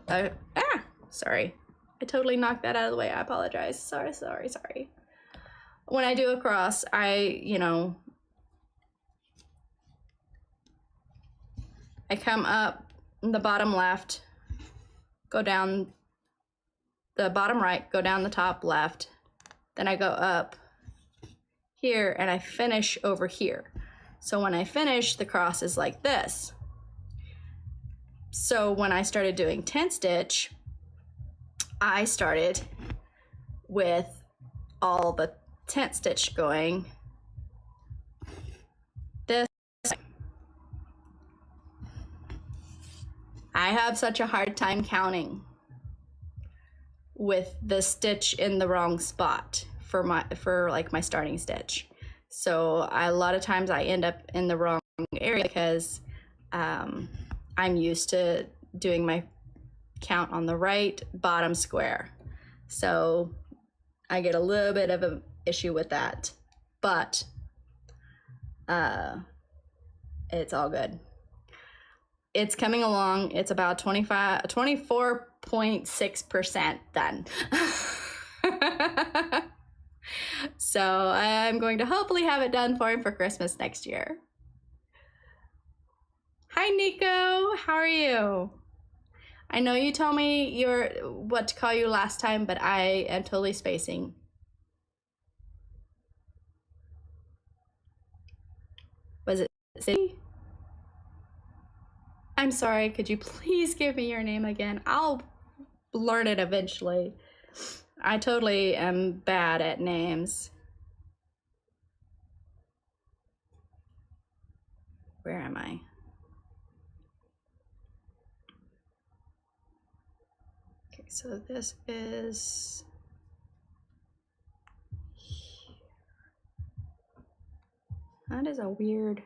sorry, I totally knocked that out of the way. I apologize. Sorry. When I do a cross, I come up the bottom left, go down the bottom right, go down the top left, then I go up here and I finish over here. So when I finish, the cross is like this. So when I started doing tent stitch, I started with all the tent stitch going this way. I have such a hard time counting with the stitch in the wrong spot for my starting stitch. So a lot of times I end up in the wrong area because I'm used to doing my count on the right bottom square. So I get a little bit of an issue with that, but it's all good. It's coming along. It's about 24.6% done. So I'm going to hopefully have it done for him for Christmas next year. Hi, Nico. How are you? I know you told me what to call you last time, but I am totally spacing. Was it City? I'm sorry, could you please give me your name again? I'll learn it eventually. I totally am bad at names. Where am I? Okay, so this is here. That is a weird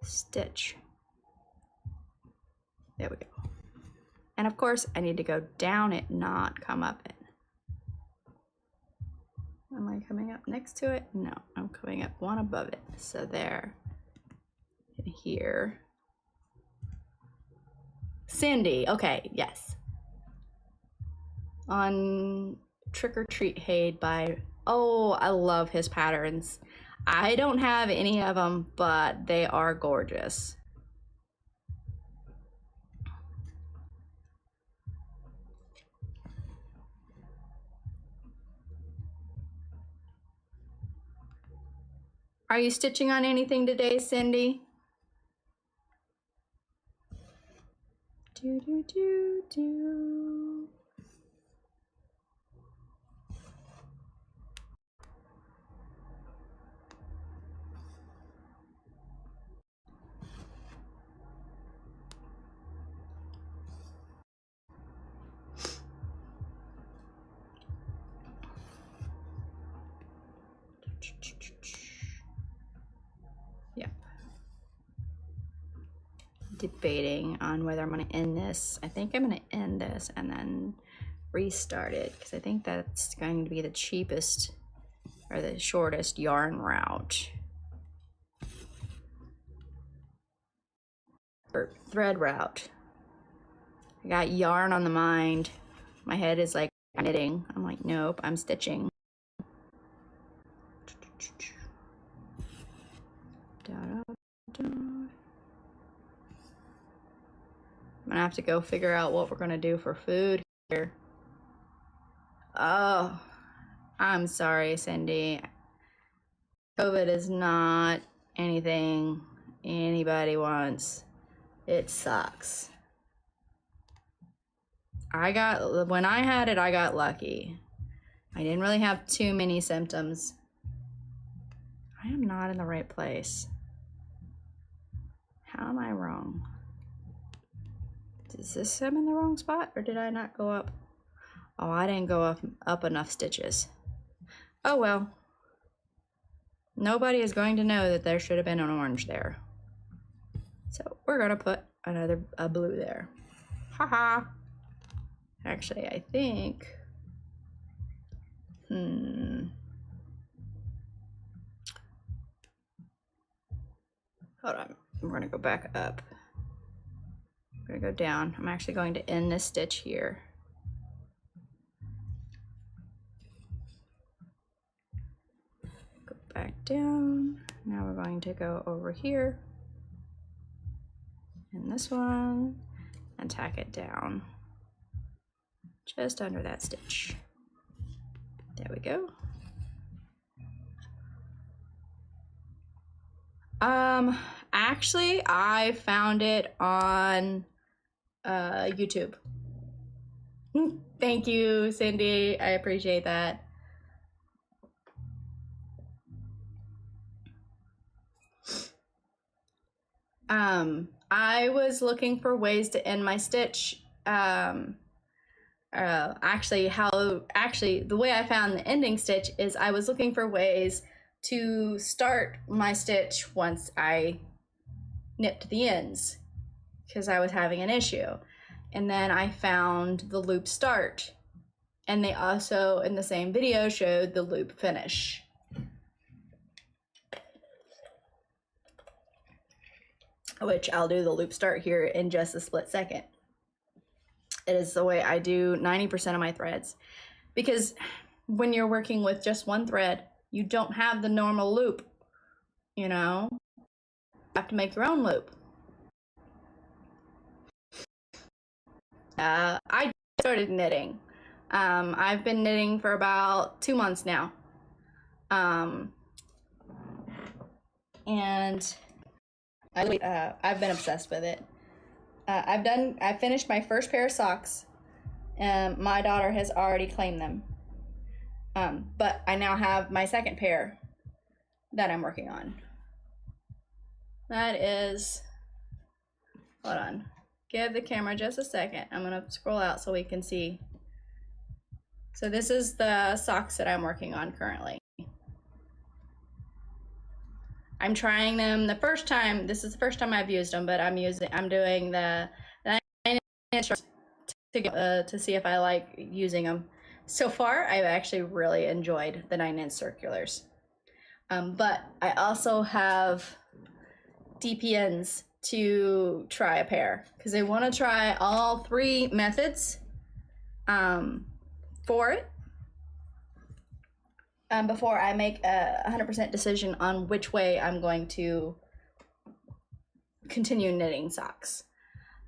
stitch. There we go. And of course, I need to go down it, not come up it. Am I coming up next to it? No, I'm coming up one above it. So there, and here. Cindy, okay, yes. On Trick or Treat Hade by, oh, I love his patterns. I don't have any of them, but they are gorgeous. Are you stitching on anything today, Cindy? Do, do, do, do. Yep. Debating on whether I'm going to end this. I think I'm going to end this and then restart it because I think that's going to be the cheapest or the shortest yarn route. Or thread route. I got yarn on the mind. My head is like knitting. I'm like, nope, I'm stitching. I'm gonna have to go figure out what we're gonna do for food here. Oh, I'm sorry, Cindy. COVID is not anything anybody wants. It sucks. When I had it, I got lucky. I didn't really have too many symptoms. I am not in the right place. How am I wrong? Is this I'm in the wrong spot, or did I not go up? Oh, I didn't go up enough stitches. Oh well. Nobody is going to know that there should have been an orange there. So we're gonna put a blue there. Haha. Actually, I think. Hold on. I'm gonna go back up. I'm gonna go down. I'm actually going to end this stitch here. Go back down. Now we're going to go over here in this one and tack it down just under that stitch. There we go. Actually, I found it on YouTube. Thank you, Cindy. I appreciate that. I was looking for ways to end my stitch. The way I found the ending stitch is I was looking for ways to start my stitch once I nipped the ends because I was having an issue. And then I found the loop start, and they also in the same video showed the loop finish. Which I'll do the loop start here in just a split second. It is the way I do 90% of my threads, because when you're working with just one thread, you don't have the normal loop, you know? You have to make your own loop. I started knitting. I've been knitting for about 2 months now. And I've been obsessed with it. I finished my first pair of socks. My daughter has already claimed them. But I now have my second pair that I'm working on. That is, hold on. Give the camera just a second. I'm gonna scroll out so we can see. So this is the socks that I'm working on currently. I'm trying them the first time. This is the first time I've used them, but I'm doing the 9-inch to see if I like using them. So far, I've actually really enjoyed the 9-inch circulars. But I also have DPNs to try a pair because they want to try all 3 methods for it. before I make a 100% decision on which way I'm going to continue knitting socks.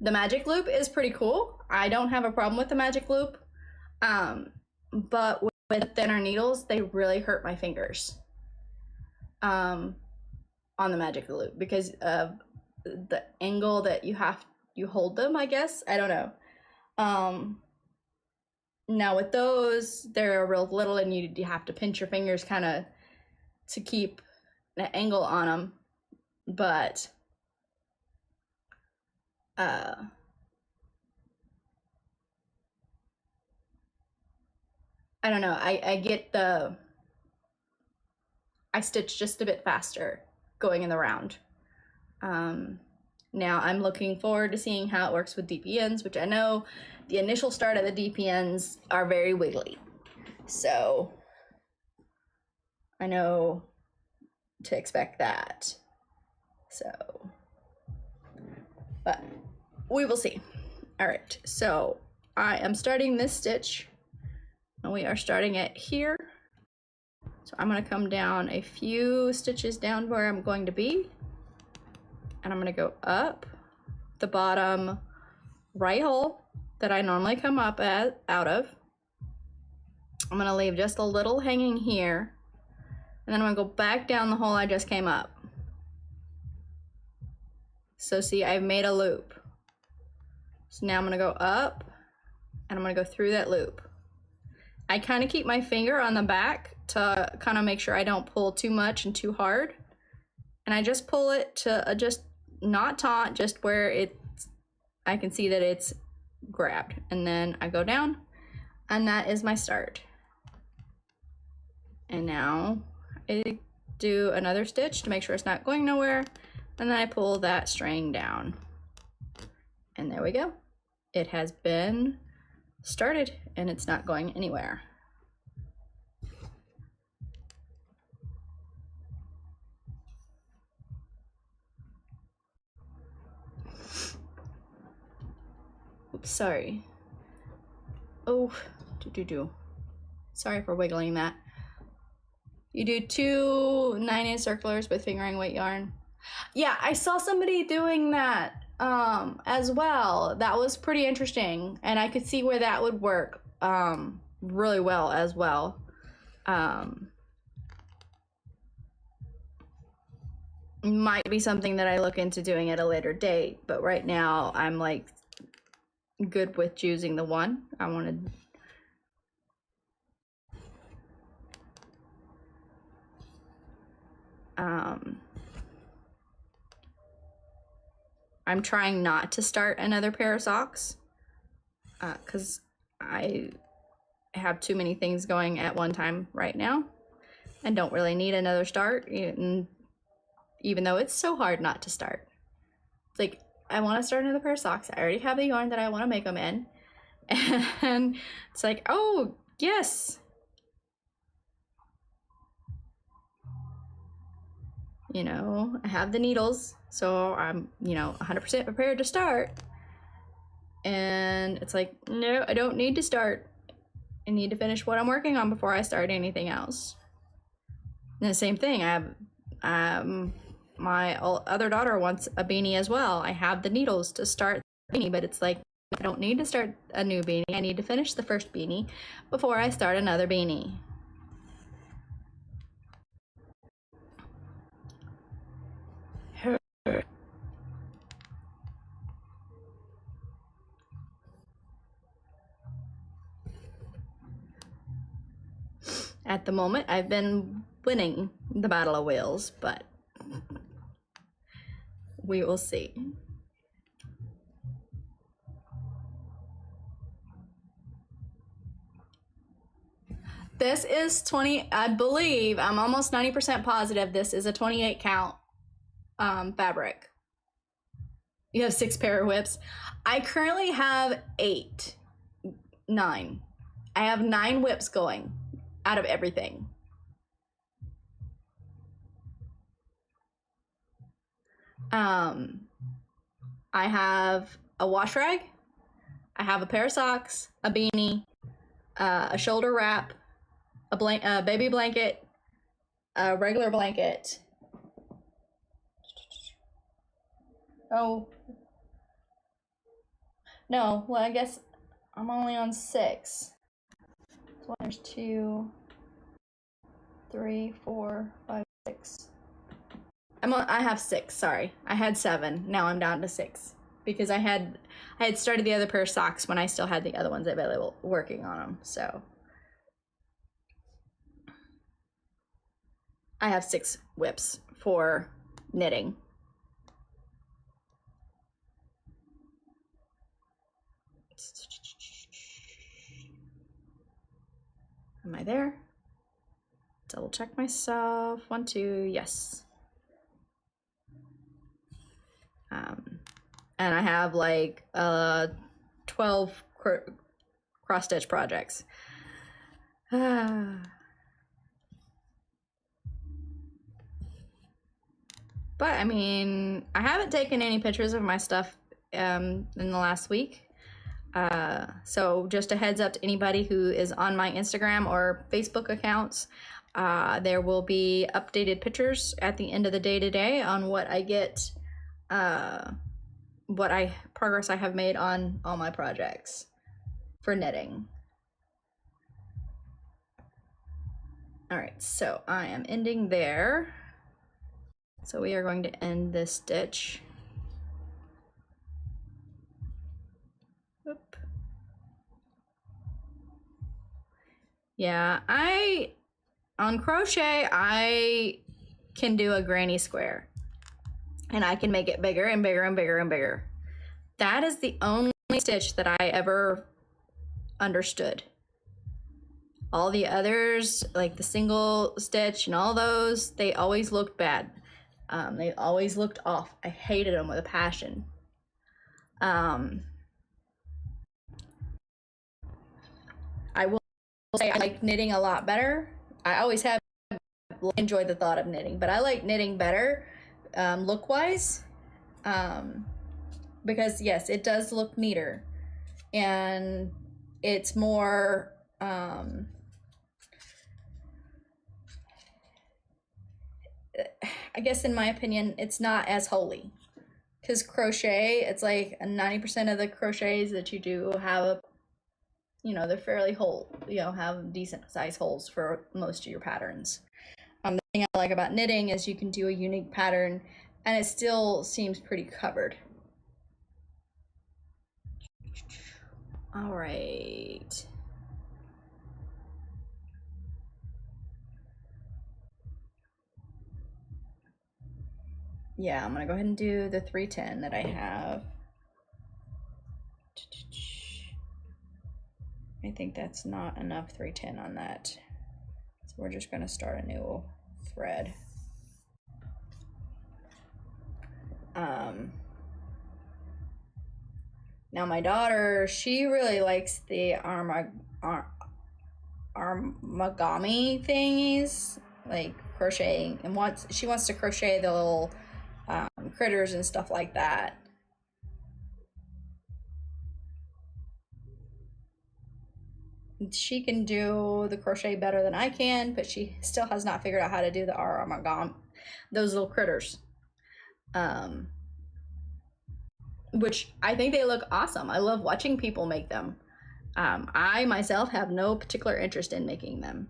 The magic loop is pretty cool. I don't have a problem with the magic loop, but with thinner needles, they really hurt my fingers on the magic loop because of the angle that you hold them, I guess. I don't know. Now with those, they're real little and you have to pinch your fingers kind of to keep an angle on them. But I don't know. I stitch just a bit faster going in the round. Now I'm looking forward to seeing how it works with DPNs, which I know the initial start of the DPNs are very wiggly. So I know to expect that. So, but we will see. All right, so I am starting this stitch and we are starting it here. So I'm gonna come down a few stitches down where I'm going to be, and I'm gonna go up the bottom right hole that I normally come up out of. I'm gonna leave just a little hanging here, and then I'm gonna go back down the hole I just came up. So see, I've made a loop. So now I'm gonna go up, and I'm gonna go through that loop. I kind of keep my finger on the back to kind of make sure I don't pull too much and too hard. And I just pull it to just not taut, just where I can see that it's grabbed. And then I go down, and that is my start. And now I do another stitch to make sure it's not going nowhere. And then I pull that string down. And there we go. It has been started and it's not going anywhere. Oops, sorry. Oh, sorry for wiggling that. You do 2 9-inch circulars with fingering weight yarn. Yeah, I saw somebody doing that as well. That was pretty interesting, and I could see where that would work really well as well. Might be something that I look into doing at a later date, but right now I'm like good with choosing the one I wanted. I'm trying not to start another pair of socks because I have too many things going at one time right now and don't really need another start, even though it's so hard not to start. It's like, I want to start another pair of socks. I already have the yarn that I want to make them in. And it's like, oh, yes. You know, I have the needles, so I'm, 100% prepared to start. And it's like, no, I don't need to start. I need to finish what I'm working on before I start anything else. And the same thing, I have my other daughter wants a beanie as well. I have the needles to start the beanie, but it's like, I don't need to start a new beanie. I need to finish the first beanie before I start another beanie. At the moment, I've been winning the Battle of Wheels, but we will see. This is 20, I believe, I'm almost 90% positive this is a 28 count fabric. You have 6 pair of whips. I currently have 9. I have 9 whips going out of everything. I have a wash rag, I have a pair of socks, a beanie, a shoulder wrap, a baby blanket, a regular blanket. Oh. No, well, I guess I'm only on 6. So there's 2, 3, 4, 5, 6. I have 6, sorry. I had 7. Now I'm down to 6. Because I had started the other pair of socks when I still had the other ones available working on them. So I have 6 whips for knitting. Am I there? Double check myself. 1, 2, yes. And I have like 12 cross stitch projects. But I mean, I haven't taken any pictures of my stuff in the last week. So just a heads up to anybody who is on my Instagram or Facebook accounts. There will be updated pictures at the end of the day today on what I get, progress I have made on all my projects for knitting. All right, so I am ending there. So we are going to end this stitch. Oop. Yeah, on crochet, I can do a granny square. And I can make it bigger and bigger and bigger and bigger. That is the only stitch that I ever understood. All the others, like the single stitch and all those, they always looked bad. They always looked off. I hated them with a passion. I will say I like knitting a lot better. I always have enjoyed the thought of knitting, but I like knitting better look-wise, because yes, it does look neater, and it's more I guess in my opinion, it's not as holy, because crochet, it's like 90% of the crochets that you do have they're fairly whole, have decent size holes for most of your patterns. The thing I like about knitting is you can do a unique pattern and it still seems pretty covered. All right. Yeah, I'm gonna go ahead and do the 310 that I have. I think that's not enough 310 on that. So we're just gonna start a new thread. Now my daughter, she really likes the armagami thingies, like crocheting, and she wants to crochet the little critters and stuff like that. She can do the crochet better than I can, but she still has not figured out how to do the armagami, those little critters. Which I think they look awesome. I love watching people make them. I myself have no particular interest in making them,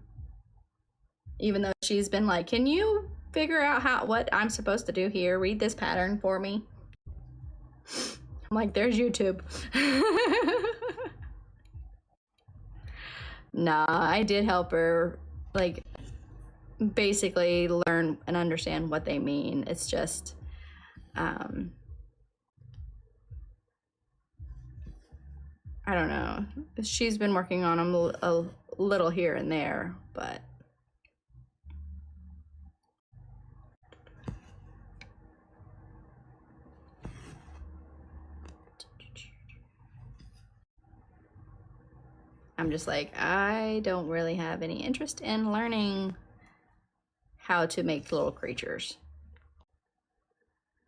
even though she's been like, can you figure out what I'm supposed to do here? Read this pattern for me. I'm like, there's YouTube. Nah, I did help her, like, basically learn and understand what they mean. It's just, I don't know. She's been working on them a little here and there, but I'm just like, I don't really have any interest in learning how to make little creatures.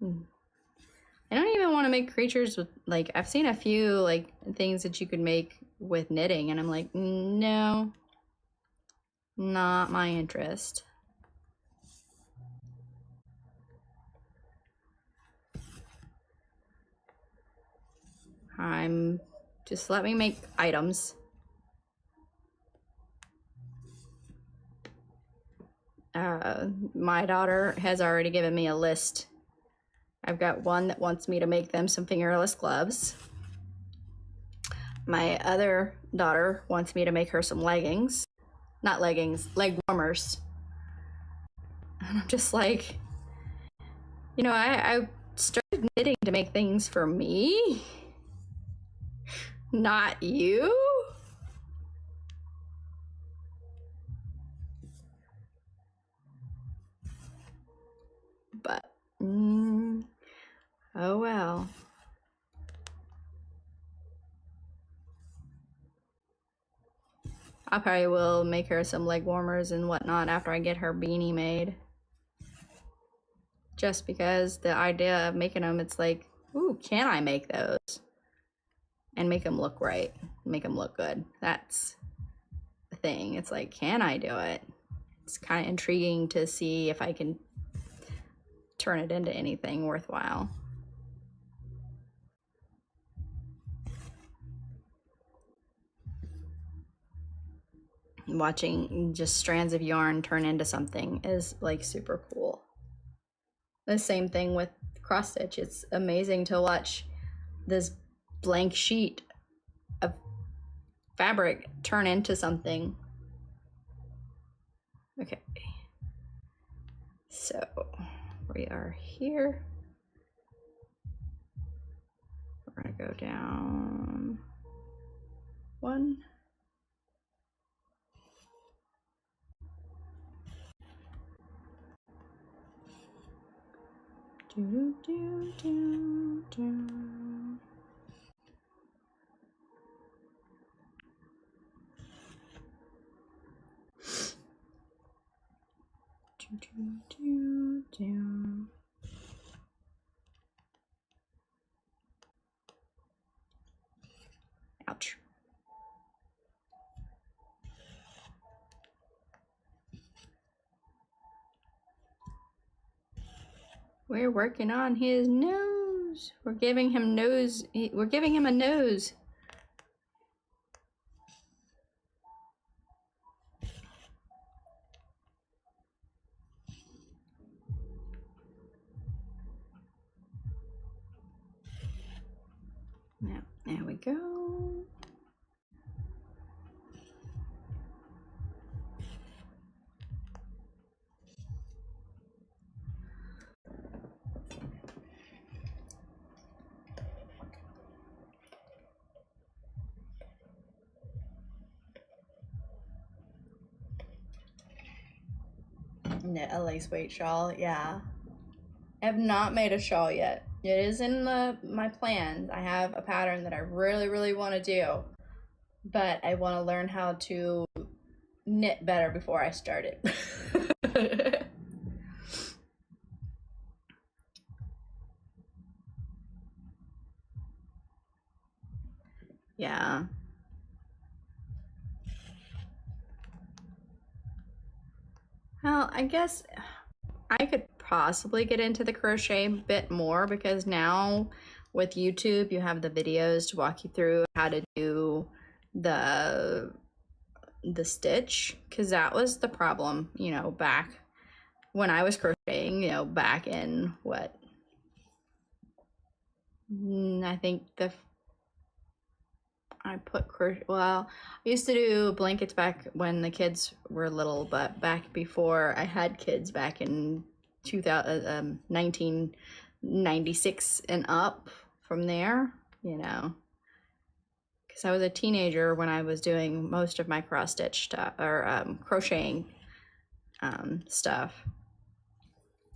I don't even want to make creatures with, like, I've seen a few, like, things that you could make with knitting, and I'm like, no. Not my interest. Just let me make items. My daughter has already given me a list. I've got one that wants me to make them some fingerless gloves. My other daughter wants me to make her some leggings. Not leggings, leg warmers. And I'm just like, you know, I started knitting to make things for me, not you. But, oh well. I probably will make her some leg warmers and whatnot after I get her beanie made. Just because the idea of making them, it's like, ooh, can I make those? And make them look right, make them look good. That's the thing. It's like, can I do it? It's kind of intriguing to see if I can turn it into anything worthwhile. Watching just strands of yarn turn into something is like super cool. The same thing with cross stitch. It's amazing to watch this blank sheet of fabric turn into something. Okay, so we are here. We're gonna go down 1. Do, do, do, do. Do, do, do, do. Ouch. We're working on his nose. We're giving him a nose. Now, there we go. Knit a lace weight shawl, yeah. I have not made a shawl yet. It is in my plans. I have a pattern that I really, really want to do, but I want to learn how to knit better before I start it. Yeah. Well, I guess I could possibly get into the crochet a bit more because now with YouTube, you have the videos to walk you through how to do the stitch, because that was the problem, you know, back when I was crocheting, you know, back in what, I think I used to do blankets back when the kids were little, but back before I had kids, back in 1996 and up from there, you know, because I was a teenager when I was doing most of my cross stitch stuff or crocheting stuff,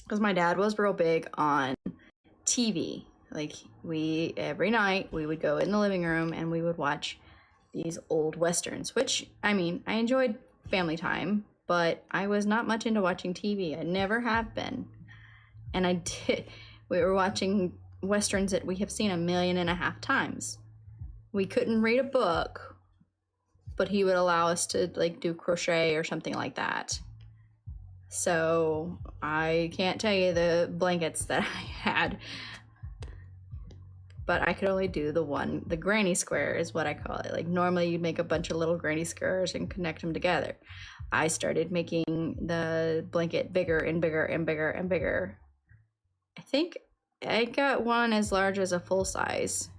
because my dad was real big on TV. Like, every night we would go in the living room and we would watch these old westerns, which, I mean, I enjoyed family time, but I was not much into watching TV. I never have been. And we were watching westerns that we have seen 1.5 million times. We couldn't read a book, but he would allow us to like do crochet or something like that. So I can't tell you the blankets that I had, but I could only do the granny square is what I call it. Like normally you'd make a bunch of little granny squares and connect them together. I started making the blanket bigger and bigger and bigger and bigger. I think I got one as large as a full size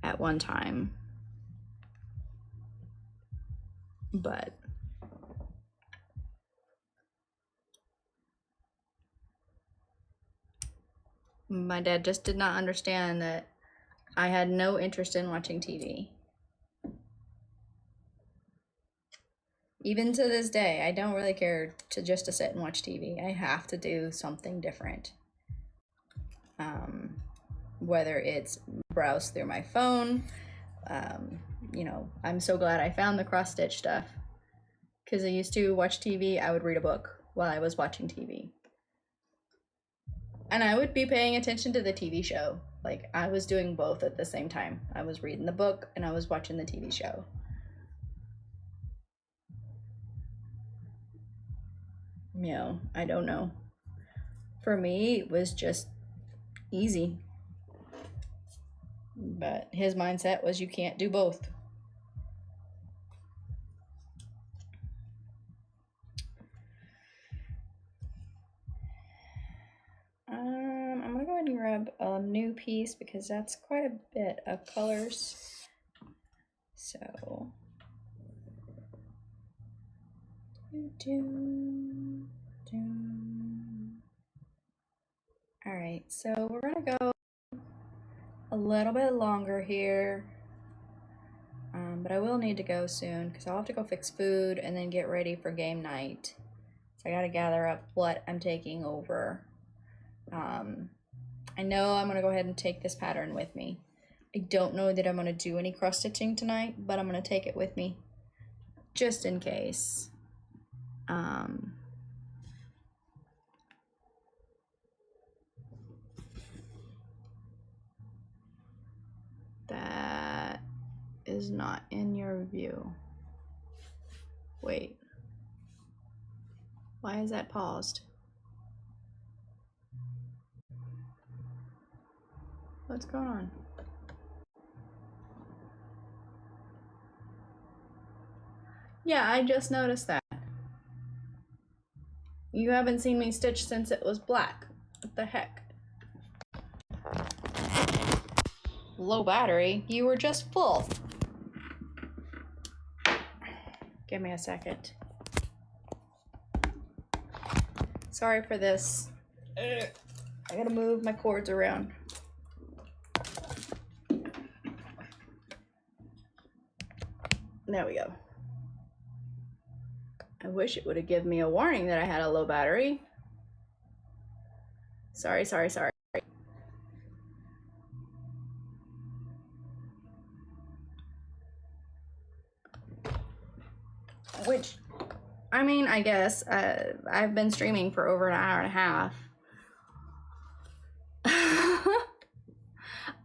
at one time. But my dad just did not understand that I had no interest in watching TV. Even to this day, I don't really care to sit and watch TV. I have to do something different. Whether it's browse through my phone, you know, I'm so glad I found the cross stitch stuff, because I used to watch TV. I would read a book while I was watching TV, and I would be paying attention to the TV show. Like I was doing both at the same time. I was reading the book and I was watching the TV show. You know, I don't know. For me, it was just easy. But his mindset was you can't do both. I'm gonna go ahead and grab a new piece because that's quite a bit of colors. So, all right, so we're gonna go a little bit longer here, but I will need to go soon because I'll have to go fix food and then get ready for game night. So I gotta gather up what I'm taking over. I know I'm gonna go ahead and take this pattern with me. I don't know that I'm gonna do any cross stitching tonight, but I'm gonna take it with me just in case. That is not in your view. Wait. Why is that paused? What's going on? Yeah, I just noticed that. You haven't seen me stitch since it was black. What the heck? Low battery? You were just full. Give me a second. Sorry for this. I gotta move my cords around. There we go. I wish it would have given me a warning that I had a low battery. Sorry. Which, I mean, I guess I've been streaming for over an hour and a half.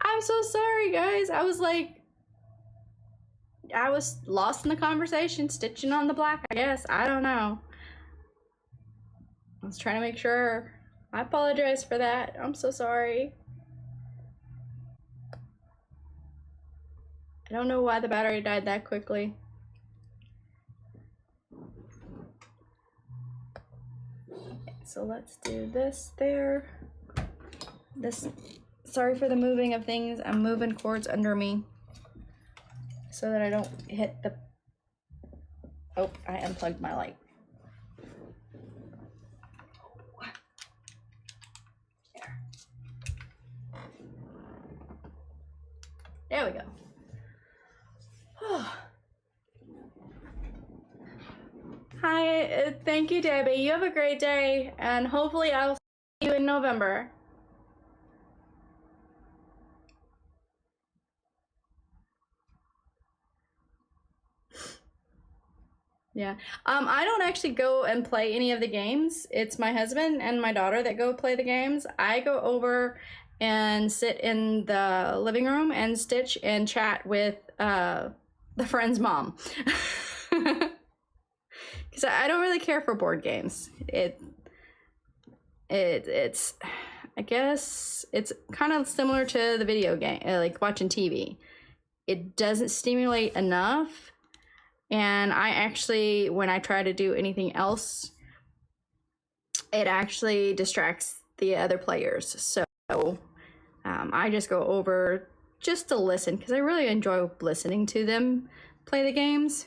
I'm so sorry, guys. I was lost in the conversation, stitching on the black, I guess. I don't know. I was trying to make sure. I apologize for that. I'm so sorry. I don't know why the battery died that quickly. So let's do this there. This, sorry for the moving of things. I'm moving cords under me so that I don't hit the, oh, I unplugged my light. There we go. Hi, thank you, Debbie. You have a great day, and hopefully I'll see you in November. Yeah. I don't actually go and play any of the games. It's my husband and my daughter that go play the games. I go over and sit in the living room and stitch and chat with the friend's mom. Because I don't really care for board games. It's I guess it's kind of similar to the video game, like watching TV. It doesn't stimulate enough, and I actually, when I try to do anything else, it actually distracts the other players. So I just go over just to listen, because I really enjoy listening to them play the games.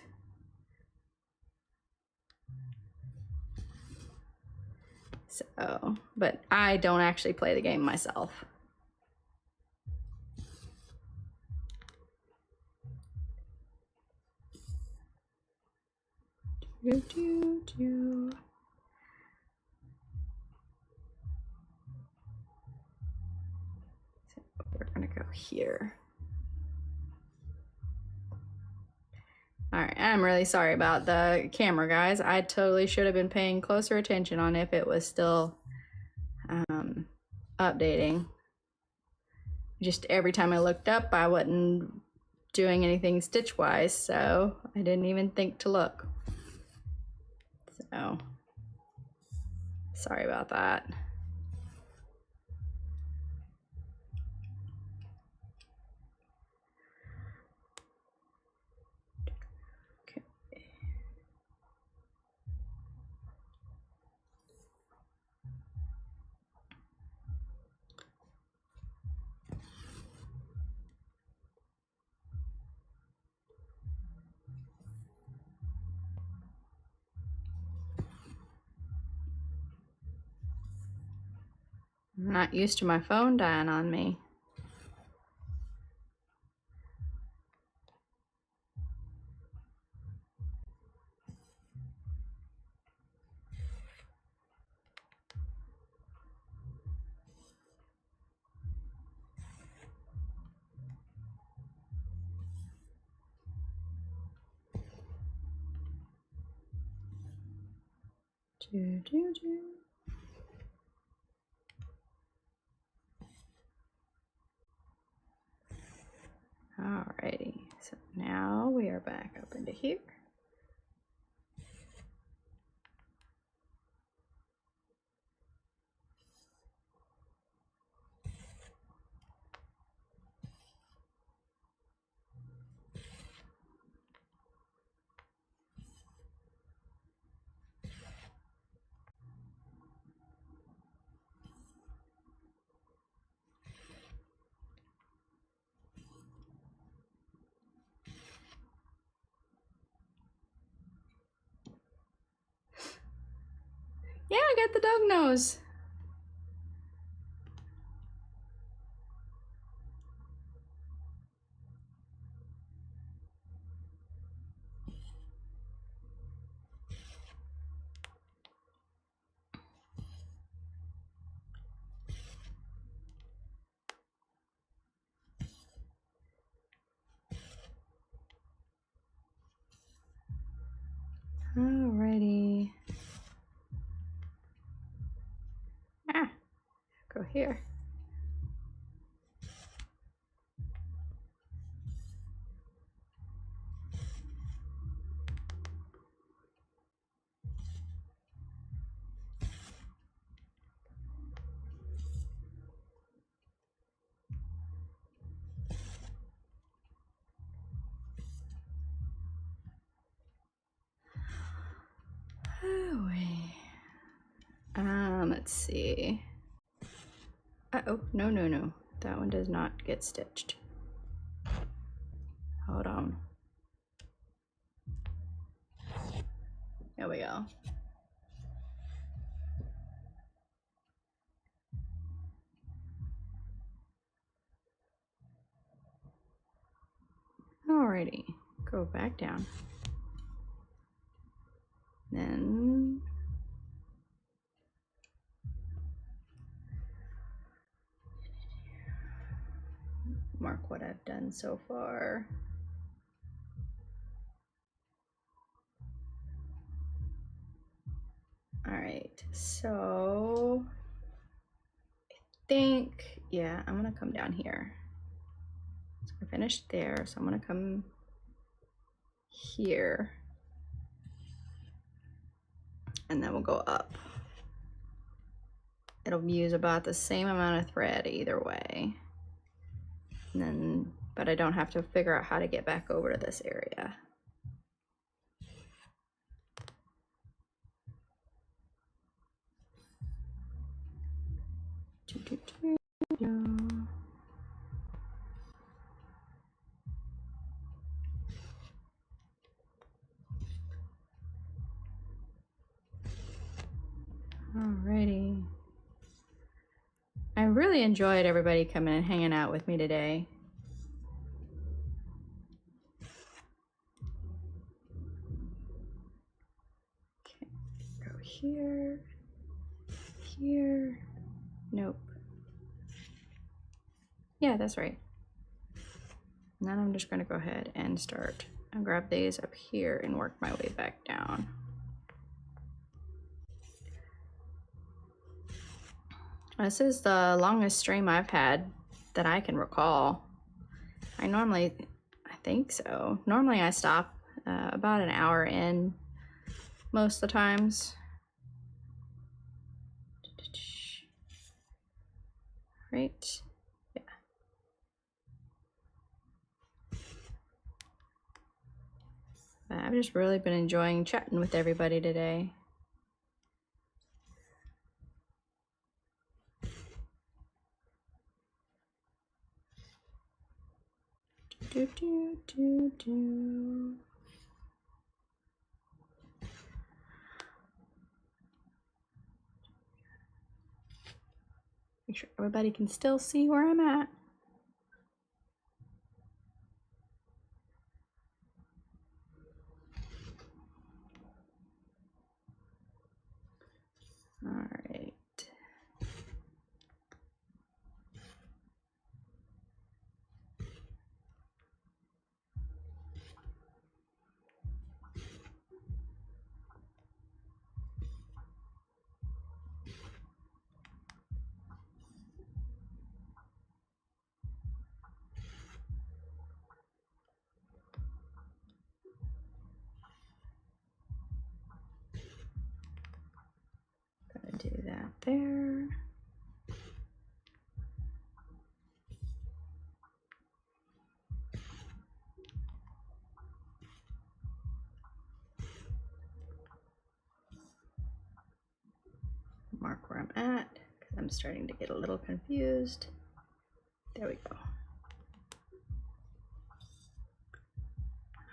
So, but I don't actually play the game myself. Do, do, do. So we're gonna go here. All right, I'm really sorry about the camera, guys. I totally should have been paying closer attention on if it was still updating. Just every time I looked up, I wasn't doing anything stitch-wise, so I didn't even think to look. So, sorry about that. I'm not used to my phone dying on me. Do, do, do. Alrighty, so now we are back up into here. Yeah, I got the dog nose. Alrighty. Ah, go here. Oh, let's see. Uh-oh, no. That one does not get stitched. Hold on. There we go. Alrighty, go back down. Then mark what I've done so far. All right, so I think, yeah, I'm gonna come down here. So I finished there, so I'm gonna come here. And then we'll go up. It'll use about the same amount of thread either way. And then, but I don't have to figure out how to get back over to this area. Alrighty. I really enjoyed everybody coming and hanging out with me today. Okay, go here, here, nope. Yeah, that's right. And then I'm just gonna go ahead and start and grab these up here and work my way back down. This is the longest stream I've had that I can recall. I think so. Normally I stop about an hour in most of the times. Right, yeah. I've just really been enjoying chatting with everybody today. Do, do, do, do. Make sure everybody can still see where I'm at. All right. Gonna do that there. Mark where I'm at, because I'm starting to get a little confused. There we go.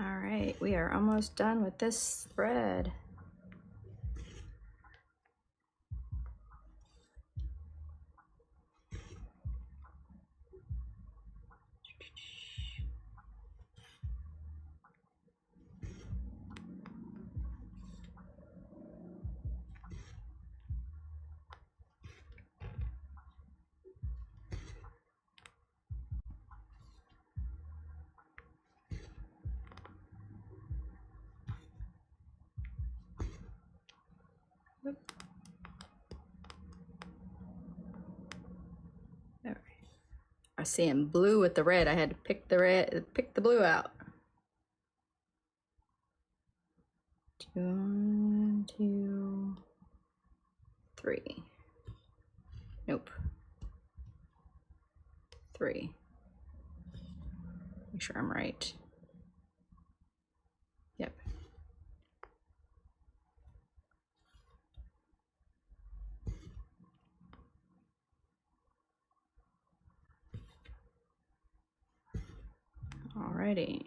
All right, we are almost done with this thread. All right. I see him blue with the red. I had to pick the blue out. 1, 2, 3. Nope. 3. Make sure I'm right. Yep. Alrighty.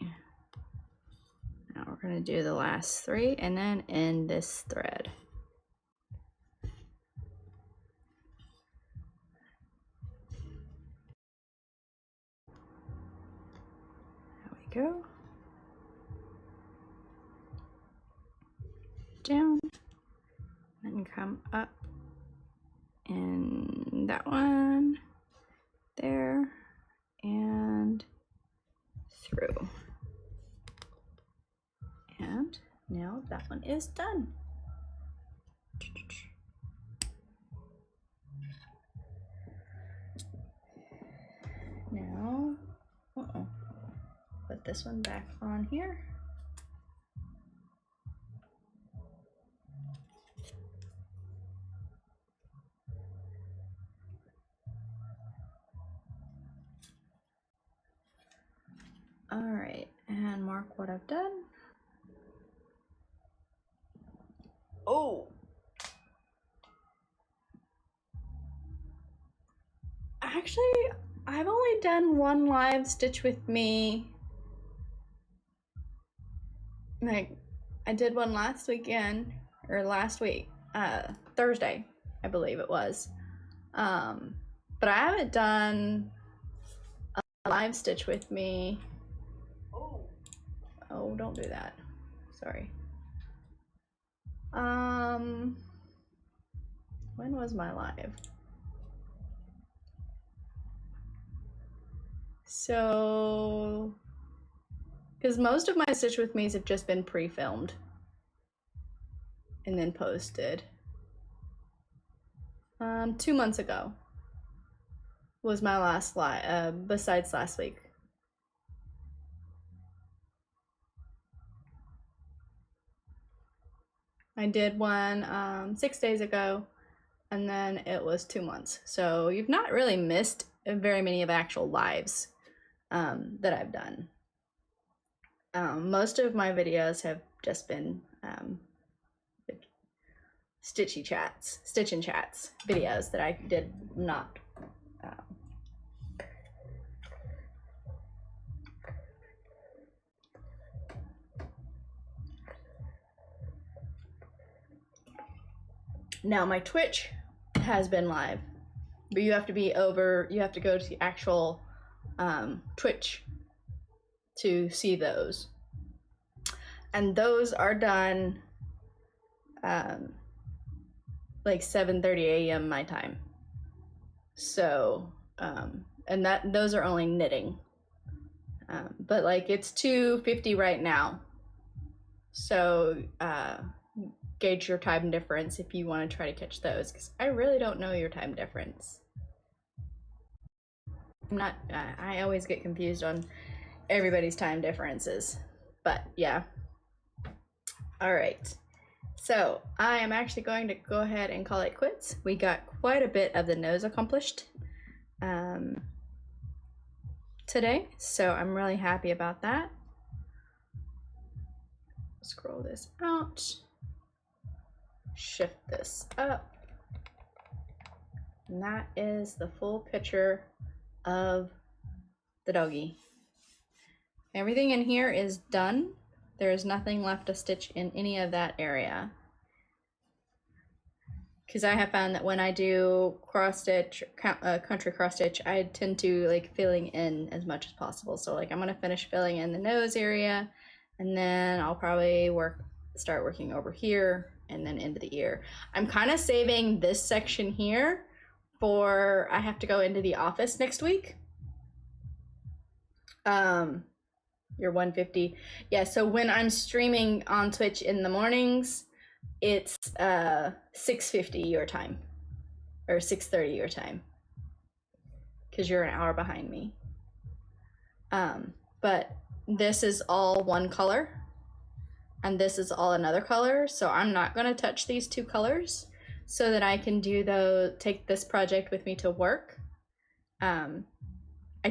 Now we're going to do the last 3 and then end this thread. There we go. Down and come up, and that one there and through. And now that one is done. Now, put this one back on here. All right, and mark what I've done. Oh. Actually, I've only done one live Stitch with Me. Like, I did one last weekend, or last week, Thursday, I believe it was. But I haven't done a live Stitch with Me. Oh, don't do that. Sorry. When was my live? So, because most of my Stitch with Me's have just been pre-filmed and then posted. 2 months ago was my last live, besides last week. I did one 6 days ago, and then it was 2 months. So you've not really missed very many of actual lives that I've done. Most of my videos have just been stitch and chats videos that I did not. Now my Twitch has been live, but you have to go to the actual Twitch to see those. And those are done like 7:30 a.m. my time. So, and those are only knitting. But like it's 2:50 right now. So, gauge your time difference if you want to try to catch those, because I really don't know your time difference. I always get confused on everybody's time differences, but yeah. All right, so I am actually going to go ahead and call it quits. We got quite a bit of the nose accomplished today, so I'm really happy about that. Scroll this out, shift this up, and that is the full picture of the doggy. Everything in here is done. There is nothing left to stitch in any of that area, because I have found that when I do cross stitch, country cross stitch, I tend to like filling in as much as possible. So like I'm gonna finish filling in the nose area, and then I'll probably start working over here and then into the ear. I'm kind of saving this section here for, I have to go into the office next week. You're 150. Yeah, so when I'm streaming on Twitch in the mornings, it's 6:50 your time, or 6:30 your time, because you're an hour behind me. But this is all one color, and this is all another color, so I'm not going to touch these two colors so that I can take this project with me to work. I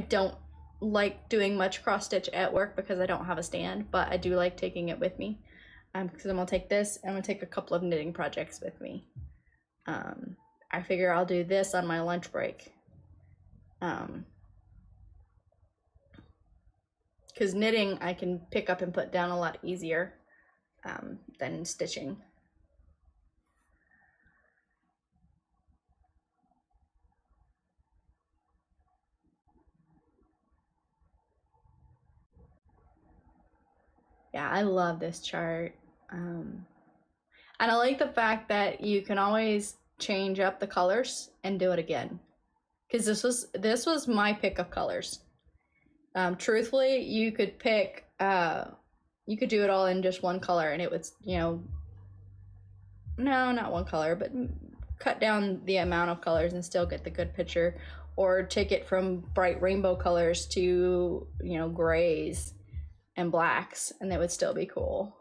don't like doing much cross stitch at work because I don't have a stand, but I do like taking it with me, because I'm gonna take this and I'm gonna take a couple of knitting projects with me. I figure I'll do this on my lunch break, because knitting I can pick up and put down a lot easier than stitching. Yeah, I love this chart. And I like the fact that you can always change up the colors and do it again. Because this was my pick of colors. Truthfully, you could pick, you could do it all in just one color, and it would, no, not one color, but cut down the amount of colors and still get the good picture. Or take it from bright rainbow colors to, grays and blacks, and they would still be cool.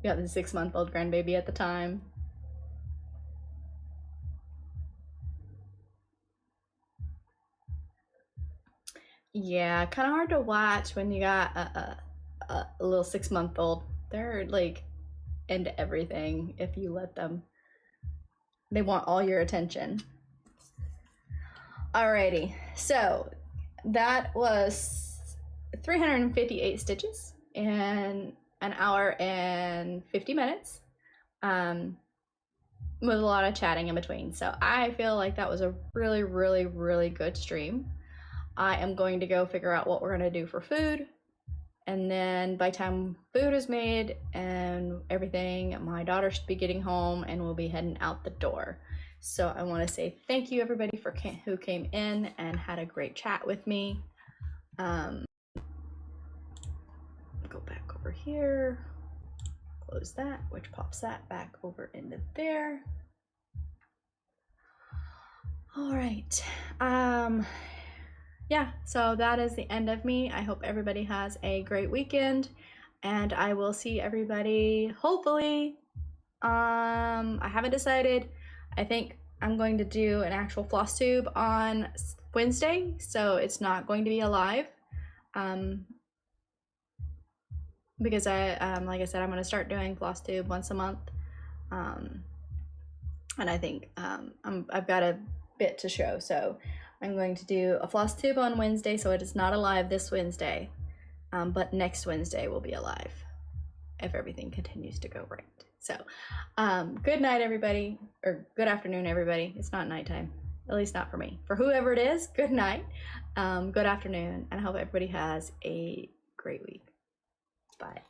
We got the 6-month-old grandbaby at the time. Yeah, kind of hard to watch when you got a little 6-month-old. They're like into everything if you let them. They want all your attention. Alrighty, so that was 358 stitches in an hour and 50 minutes, with a lot of chatting in between. So I feel like that was a really, really, really good stream. I am going to go figure out what we're going to do for food. And then by the time food is made and everything, my daughter should be getting home and we'll be heading out the door. So I want to say thank you everybody who came in and had a great chat with me. Go back over here, close that, which pops that back over into there. All right. Yeah, so that is the end of me. I hope everybody has a great weekend, and I will see everybody hopefully. I haven't decided. I think I'm going to do an actual floss tube on Wednesday, so it's not going to be a live. Because like I said, I'm going to start doing floss tube once a month. And I think I've got a bit to show, so I'm going to do a floss tube on Wednesday, so it is not alive this Wednesday, but next Wednesday will be alive if everything continues to go right. So good night everybody, or good afternoon everybody. It's not nighttime, at least not for me. For whoever it is, good night, good afternoon, and I hope everybody has a great week. Bye.